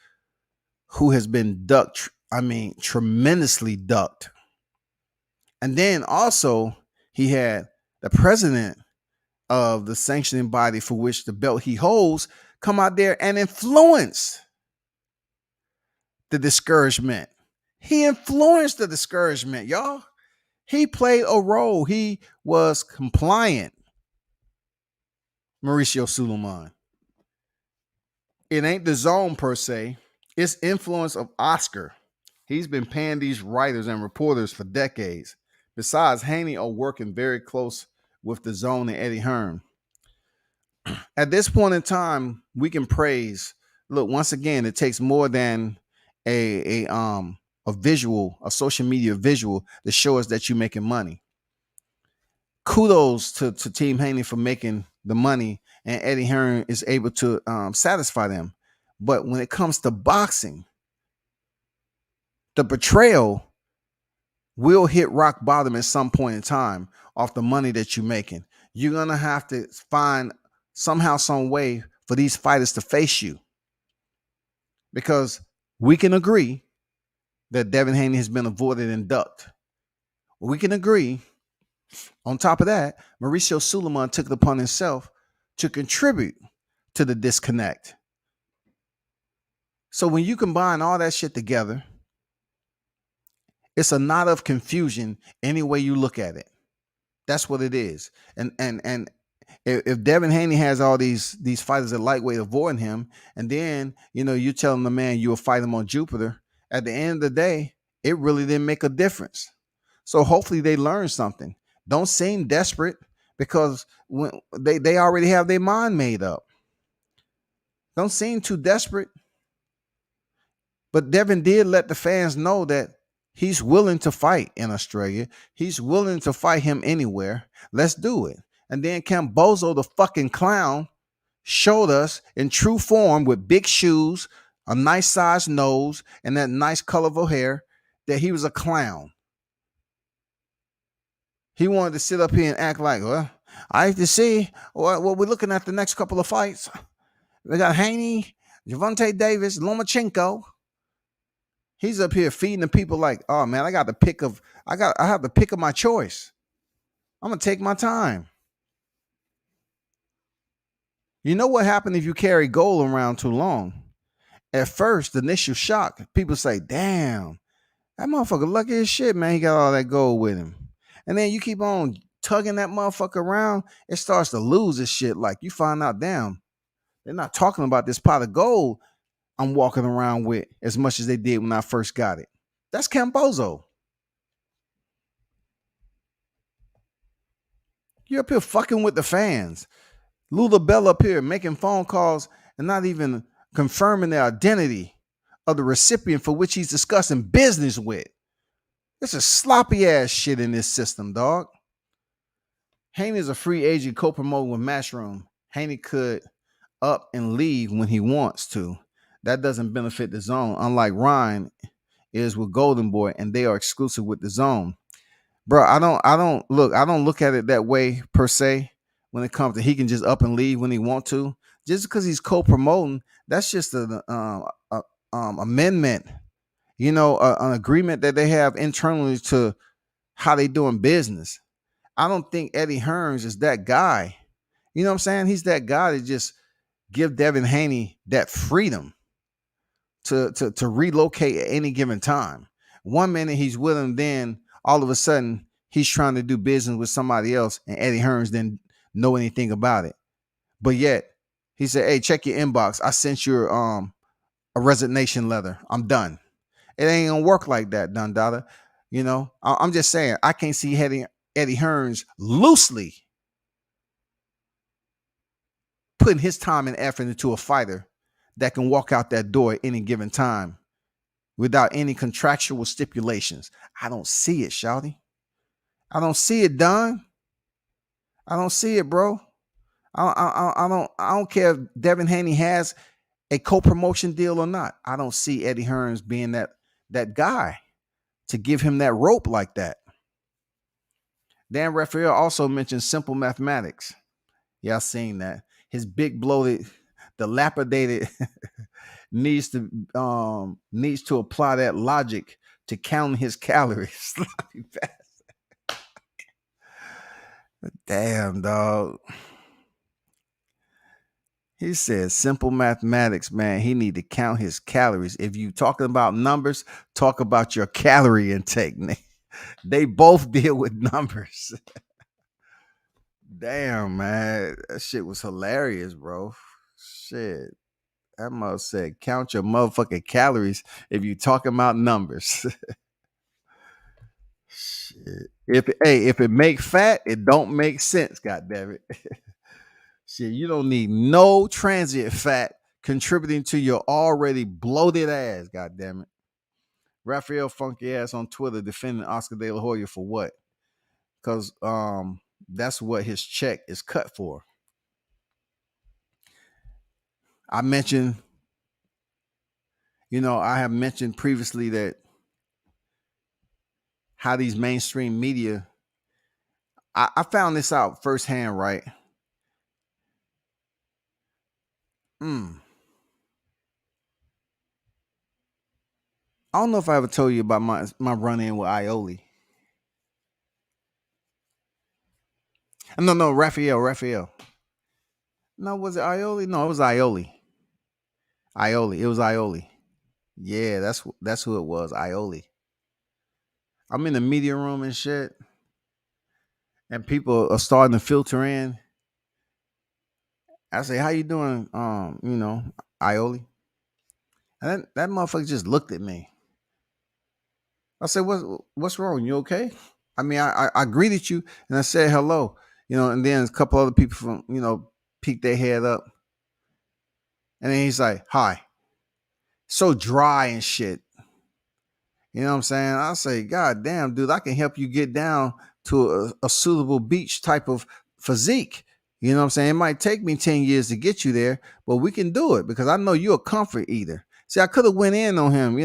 who has been ducked. I mean, tremendously ducked. And then also he had the president of the sanctioning body for which the belt he holds come out there and influence the discouragement. He influenced the discouragement, y'all. He played a role. He was compliant. Mauricio Suleiman. It ain't the zone per se. It's influence of Oscar. He's been paying these writers and reporters for decades. Besides, Haney are working very close with the zone and Eddie Hearn. At this point in time, we can praise. Look, once again, it takes more than a visual, a social media visual to show us that you're making money. Kudos to Team Haney for making the money, and Eddie Hearn is able to satisfy them. But when it comes to boxing, the betrayal will hit rock bottom at some point in time off the money that you're making. You're going to have to find somehow, some way for these fighters to face you. Because we can agree that Devin Haney has been avoided and ducked. We can agree. On top of that, Mauricio Suleiman took it upon himself to contribute to the disconnect. So when you combine all that shit together, it's a knot of confusion any way you look at it. That's what it is. And if Devin Haney has all these fighters at lightweight avoiding him, and then you telling the man you'll fight him on Jupiter, at the end of the day, it really didn't make a difference. So hopefully they learn something. Don't seem desperate because when they already have their mind made up. Don't seem too desperate. But Devin did let the fans know that he's willing to fight in Australia. He's willing to fight him anywhere. Let's do it. And then Cambozo, the fucking clown, showed us in true form with big shoes, a nice sized nose, and that nice colorful hair that he was a clown. He wanted to sit up here and act like, well, I have to see what we're looking at the next couple of fights. We got Haney, Gervonta Davis, Lomachenko. He's up here feeding the people like, oh man, I have the pick of my choice. I'm gonna take my time. You know what happened if you carry gold around too long? At first, the initial shock, people say, damn, that motherfucker lucky as shit, man. He got all that gold with him. And then you keep on tugging that motherfucker around, it starts to lose its shit. Like you find out, damn, they're not talking about this pot of gold I'm walking around with as much as they did when I first got it. That's Cambozo. You're up here fucking with the fans. Lula Bell up here making phone calls and not even confirming the identity of the recipient for which he's discussing business with. It's a sloppy ass shit in this system, dog. Haney is a free agent co-promoter with Matchroom. Haney could up and leave when he wants to. That doesn't benefit the zone, unlike Ryan is with Golden Boy, and they are exclusive with the zone. Bro, I don't look at it that way per se when it comes to he can just up and leave when he want to. Just because he's co-promoting, that's just an amendment, an agreement that they have internally to how they doing business. I don't think Eddie Hearns is that guy. You know what I'm saying? He's that guy that just give Devin Haney that freedom to relocate at any given time. One minute he's with him, then all of a sudden he's trying to do business with somebody else, and Eddie Hearns didn't know anything about it. But yet he said, "Hey, check your inbox. I sent you a resignation letter. I'm done." It ain't gonna work like that, Dundada. I'm just saying I can't see Eddie Hearns loosely putting his time and effort into a fighter that can walk out that door at any given time without any contractual stipulations. I don't see it, Shouty. I don't see it, Don. I don't see it, bro. I don't care if Devin Haney has a co-promotion deal or not. I don't see Eddie Hearns being that guy to give him that rope like that. Dan Raphael also mentioned simple mathematics. Yeah, I seen that. His big bloated, dilapidated needs to apply that logic to count his calories. Damn, dog. He said simple mathematics, man. He need to count his calories. If you talking about numbers, talk about your calorie intake. They both deal with numbers. Damn, man. That shit was hilarious, bro. Shit. That mother said, count your motherfucking calories if you talking about numbers. Shit. If it make fat, it don't make sense, goddammit. Shit, you don't need no transient fat contributing to your already bloated ass, goddammit. Raphael Funky ass on Twitter defending Oscar De La Hoya for what? Because that's what his check is cut for. I mentioned, I have mentioned previously that how these mainstream media, I found this out firsthand, right? I don't know if I ever told you about my run-in with Ioli. No, Raphael. No, was it Ioli? No, it was Ioli. It was Ioli. Yeah, that's who it was, Ioli. I'm in the media room and shit. and people are starting to filter in. I say, "How you doing?" Ioli, and that motherfucker just looked at me. I said, "What's wrong? You okay?" I mean, I greeted you and I said hello, and then a couple other people from peeked their head up, and then he's like, "Hi," so dry and shit. You know what I'm saying? I say, God damn, dude, I can help you get down to a suitable beach type of physique. You know what I'm saying? It might take me 10 years to get you there, but we can do it because I know you're a comfort eater. See, I could have went in on him,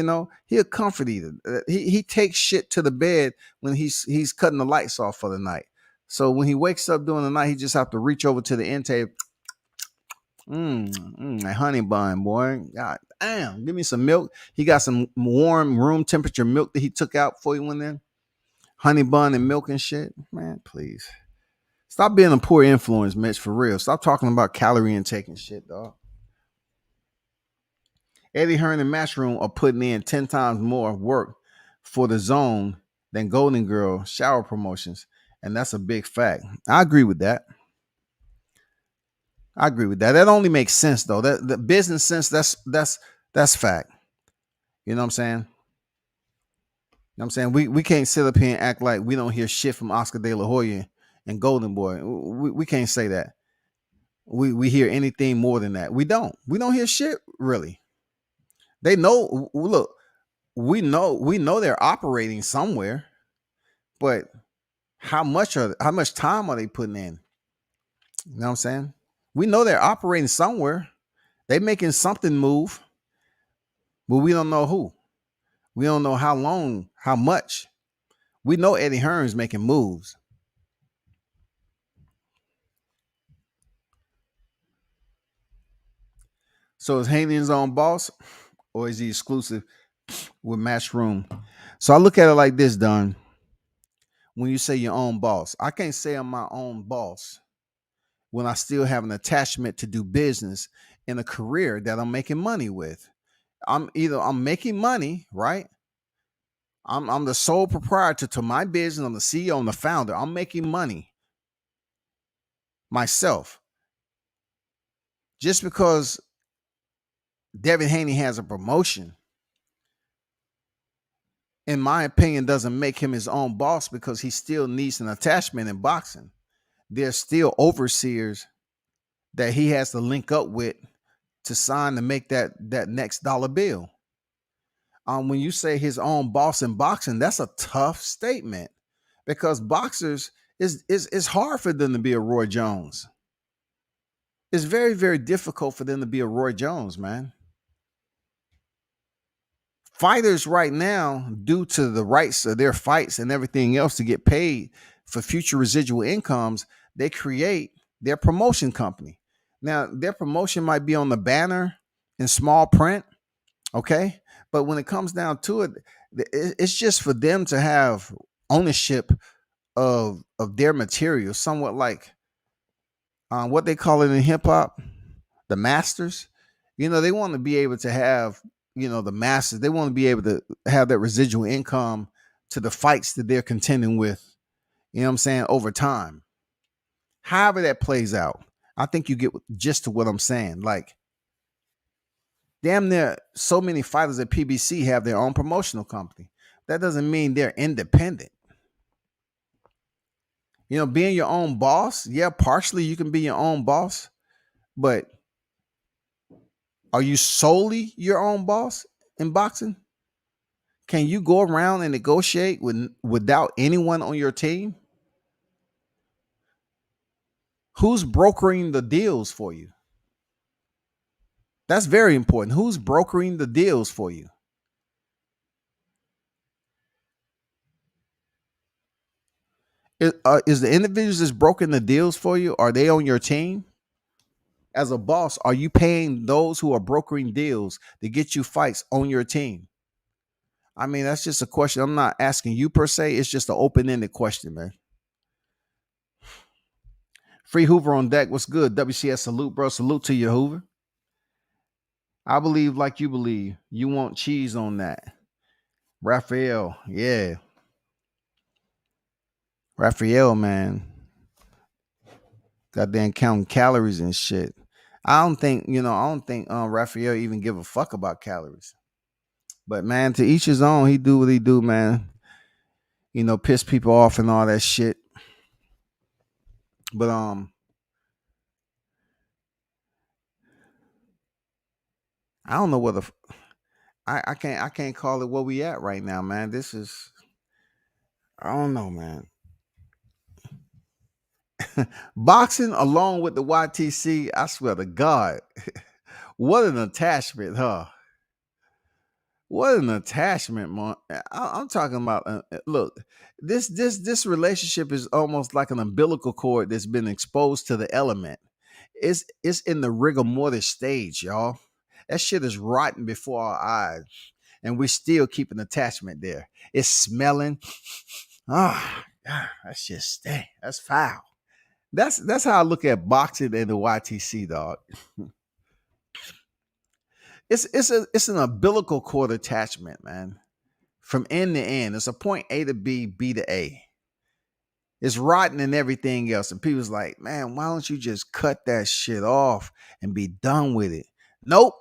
he a comfort eater. He takes shit to the bed when he's cutting the lights off for the night. So when he wakes up during the night, he just have to reach over to the end table. A honey bun, boy. God damn, give me some milk. He got some warm room temperature milk that he took out before he went in. Honey bun and milk and shit. Man, please. Stop being a poor influence, Mitch, for real. Stop talking about calorie intake and shit, dog. Eddie Hearn and Matchroom are putting in 10 times more work for the zone than Golden Girl shower promotions. And that's a big fact. I agree with that. That only makes sense though. That the business sense, that's fact. You know what I'm saying? We can't sit up here and act like we don't hear shit from Oscar De La Hoya and Golden Boy. We can't say that. We hear anything more than that. We don't hear shit really. They know. Look, we know they're operating somewhere, but how much time are they putting in? You know what I'm saying? We know they're operating somewhere. They making something move, but we don't know who. We don't know how long, how much. We know Eddie Hearn's making moves. So is Haney his own boss, or is he exclusive with Matchroom? So I look at it like this, Don. When you say your own boss, I can't say I'm my own boss when I still have an attachment to do business in a career that I'm making money with. I'm making money, right? I'm the sole proprietor to my business. I'm the CEO, I'm the founder. I'm making money myself. Just because Devin Haney has a promotion, in my opinion, doesn't make him his own boss because he still needs an attachment in boxing. There's still overseers that he has to link up with to sign to make that next dollar bill. When you say his own boss in boxing, that's a tough statement because boxers it's hard for them to be a Roy Jones. It's very, very difficult for them to be a Roy Jones, man. Fighters right now, due to the rights of their fights and everything else to get paid for future residual incomes, they create their promotion company. Now, their promotion might be on the banner in small print, okay? But when it comes down to it, it's just for them to have ownership of their material, somewhat like what they call it in hip hop, the masters. They want to be able to have, the masters. They want to be able to have that residual income to the fights that they're contending with. You know what I'm saying? Over time. However that plays out, I think you get just to what I'm saying. Like, damn near so many fighters at PBC have their own promotional company. That doesn't mean they're independent. Being your own boss, yeah, partially you can be your own boss, but are you solely your own boss in boxing? Can you go around and negotiate without anyone on your team? Who's brokering the deals for you? That's very important. Who's brokering the deals for you? Is the individuals that's brokering the deals for you, are they on your team? As a boss, are you paying those who are brokering deals to get you fights on your team? I mean, that's just a question. I'm not asking you per se. It's just an open-ended question, man. Free Hoover on deck. What's good? WCS salute, bro. Salute to you, Hoover. I believe like you believe. You want cheese on that. Raphael, yeah. Raphael, man. Goddamn counting calories and shit. I don't think, Raphael even give a fuck about calories. But man, to each his own. He do what he do, man. Piss people off and all that shit. But I don't know whether I can't call it where we at right now, man. This is I don't know, man. Boxing along with the YTC, I swear to God, what an attachment, huh? What an attachment, man. I'm talking about. Look, this relationship is almost like an umbilical cord that's been exposed to the element. It's in the rigor mortis stage, y'all. That shit is rotten before our eyes, and we're still keeping attachment there. It's smelling. That shit stink. That's foul. That's how I look at boxing and the YTC, dog. It's an umbilical cord attachment, man. From end to end. It's a point A to B, B to A. It's rotten and everything else. And people's like, man, why don't you just cut that shit off and be done with it? Nope.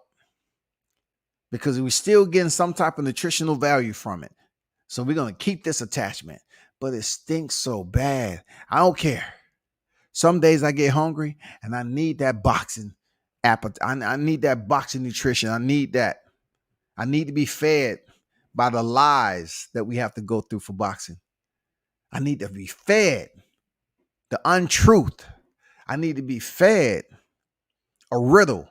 Because we're still getting some type of nutritional value from it. So we're going to keep this attachment. But it stinks so bad. I don't care. Some days I get hungry and I need that boxing appetite. I need that boxing nutrition. I need that. I need to be fed by the lies that we have to go through for boxing. I need to be fed the untruth. I need to be fed a riddle.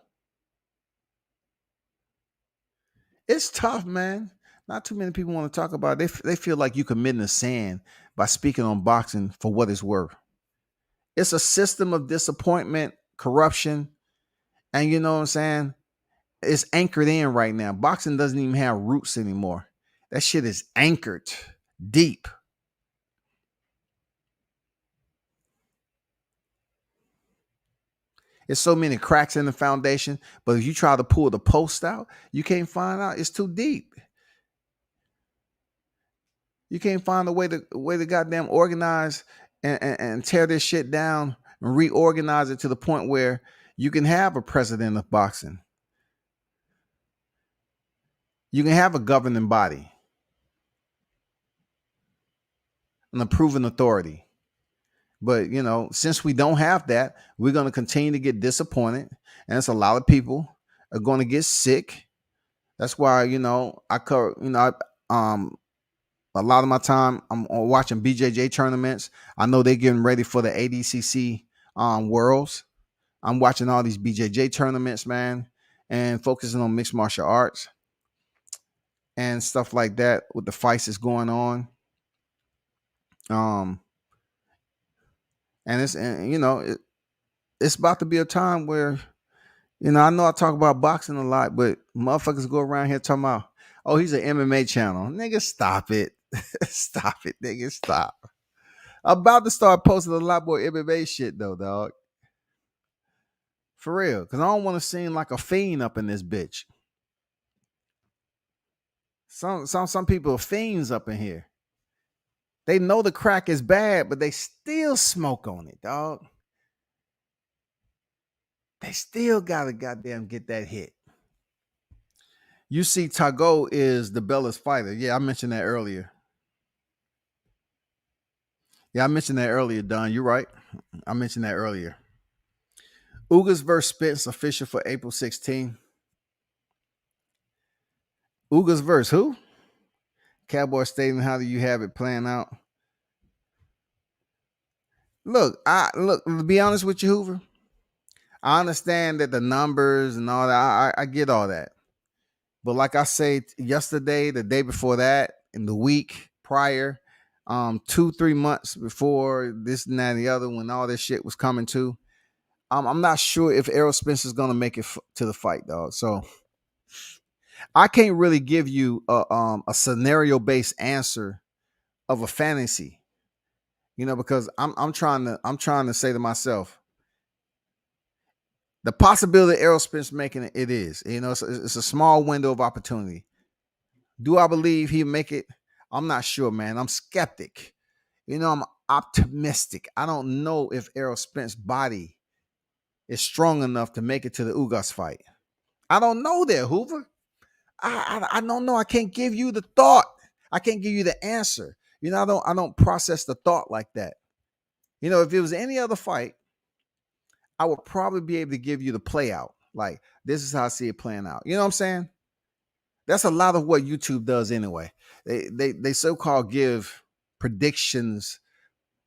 It's tough, man. Not too many people want to talk about it. They feel like you committing a sin by speaking on boxing for what it's worth. It's a system of disappointment, corruption, and you know what I'm saying? It's anchored in right now. Boxing doesn't even have roots anymore. That shit is anchored deep. There's so many cracks in the foundation, but if you try to pull the post out, you can't find out. It's too deep. You can't find a way to goddamn organize and tear this shit down and reorganize it to the point where you can have a president of boxing. You can have a governing body, an approving authority. But, since we don't have that, we're going to continue to get disappointed. And it's a lot of people are going to get sick. That's why, I cover, a lot of my time I'm watching BJJ tournaments. I know they're getting ready for the ADCC Worlds. I'm watching all these BJJ tournaments, man, and focusing on mixed martial arts and stuff like that with the fights that's going on. And it's about to be a time where, I know I talk about boxing a lot, but motherfuckers go around here talking about, oh, he's an MMA channel. Nigga, stop it. Stop it, nigga. Stop. I'm about to start posting a lot more MMA shit though, dog. For real. Because I don't want to seem like a fiend up in this bitch. Some people are fiends up in here. They know the crack is bad, but they still smoke on it, dog. They still gotta goddamn get that hit. You see, Tago is the Bella's fighter. Yeah, I mentioned that earlier. Don. You're right. I mentioned that earlier. Ugas versus Spence official for April 16th. Ugas versus who? Cowboy Stadium. How do you have it planned out? Look, to be honest with you, Hoover, I understand that the numbers and all that. I get all that. But like I said yesterday, the day before that, in the week prior, 2-3 months before this and that and the other, when all this shit was coming to, I'm not sure if Errol Spence is going to make it to the fight, dog. So I can't really give you a scenario based answer of a fantasy, because I'm trying to say to myself, the possibility of Errol Spence making it is, it's a small window of opportunity. Do I believe he'll make it? I'm not sure, man. I'm skeptic. I'm optimistic. I don't know if Errol Spence's body is strong enough to make it to the Ugas fight. I don't know there, Hoover. I don't know. I can't give you the thought. I can't give you the answer. I don't process the thought like that. If it was any other fight, I would probably be able to give you the play out. Like, this is how I see it playing out. You know what I'm saying? That's a lot of what YouTube does anyway. They so-called give predictions,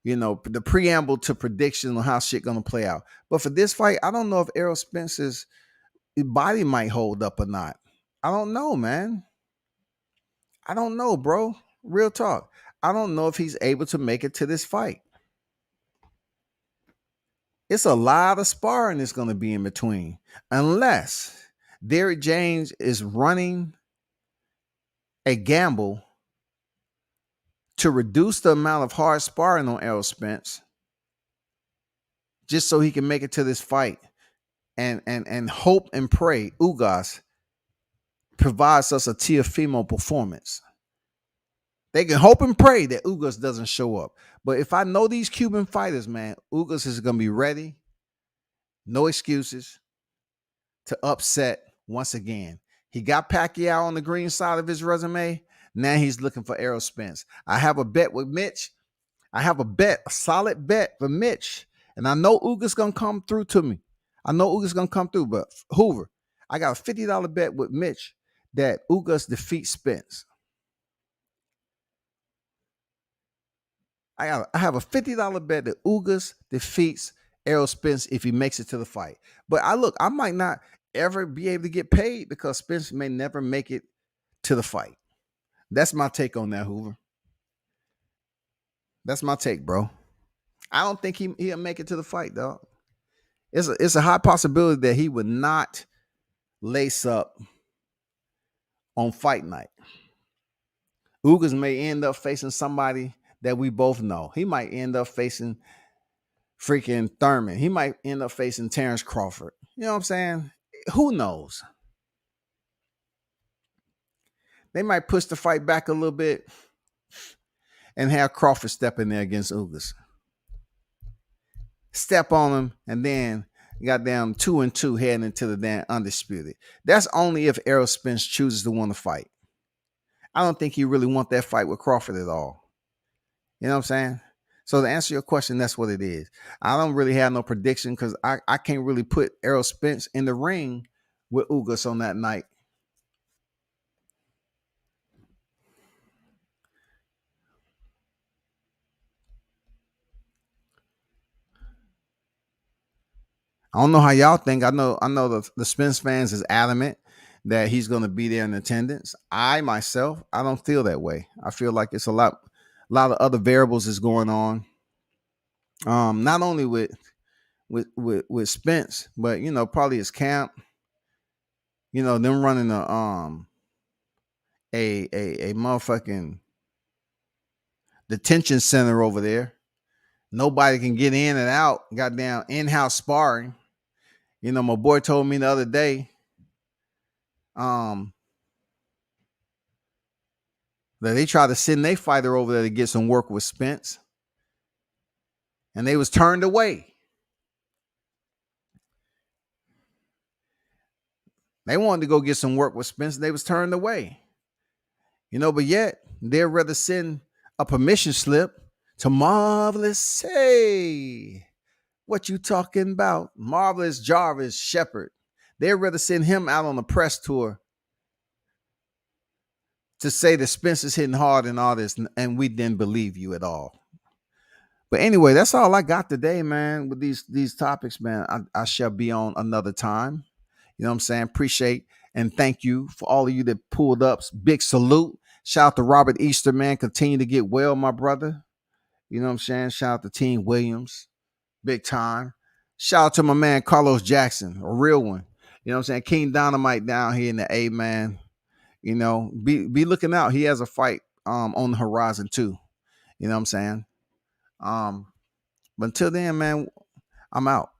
the preamble to prediction on how shit gonna play out. But for this fight, I don't know if Errol Spence's body might hold up or not. I don't know, man. I don't know, bro. Real talk. I don't know if he's able to make it to this fight. It's a lot of sparring that's going to be in between. Unless Derrick James is running a gamble to reduce the amount of hard sparring on Errol Spence just so he can make it to this fight and hope and pray Ugas provides us a Teofimo performance. They can hope and pray that Ugas doesn't show up. But if I know these Cuban fighters, man, Ugas is going to be ready. No excuses to upset once again. He got Pacquiao on the green side of his resume. Now he's looking for Errol Spence. I have a bet with Mitch. I have a solid bet for Mitch. And I know Ugas going to come through to me. I know Ugas going to come through. But Hoover, I got a $50 bet with Mitch that Ugas defeats Spence. I have a $50 bet that Ugas defeats Errol Spence if he makes it to the fight. But I might not ever be able to get paid because Spence may never make it to the fight. That's my take on that, Hoover. That's my take, bro. I don't think he'll make it to the fight, dog. It's a high possibility that he would not lace up on fight night. Ugas may end up facing somebody that we both know. He might end up facing freaking Thurman. He might end up facing Terrence Crawford. You know what I'm saying? Who knows? They might push the fight back a little bit and have Crawford step in there against Ugas. Step on him, and then got down 2-2 heading into the damn undisputed. That's only if Errol Spence chooses to want to fight. I don't think he really want that fight with Crawford at all. You know what I'm saying? So to answer your question, that's what it is. I don't really have no prediction because I can't really put Errol Spence in the ring with Ugas on that night. I don't know how y'all think. I know the Spence fans is adamant that he's going to be there in attendance. I myself, I don't feel that way. I feel like it's a lot of other variables is going on. Not only with Spence, but probably his camp. Them running a motherfucking detention center over there. Nobody can get in and out. Goddamn in-house sparring. My boy told me the other day, that they tried to send their fighter over there to get some work with Spence, and they was turned away. They wanted to go get some work with Spence, and they was turned away. But yet they'd rather send a permission slip to Marvelous. Hey, what you talking about? Marvelous Jarvis Shepard. They'd rather send him out on a press tour to say that Spence is hitting hard and all this, and we didn't believe you at all. But anyway, that's all I got today, man, with these topics, man. I shall be on another time. You know what I'm saying? Appreciate and thank you for all of you that pulled up. Big salute. Shout out to Robert Easter, man. Continue to get well, my brother. You know what I'm saying? Shout out to Team Williams. Big time. Shout out to my man Carlos Jackson, a real one. You know what I'm saying? King Dynamite down here in the A, man. Be looking out. He has a fight on the horizon too. You know what I'm saying? But until then, man, I'm out.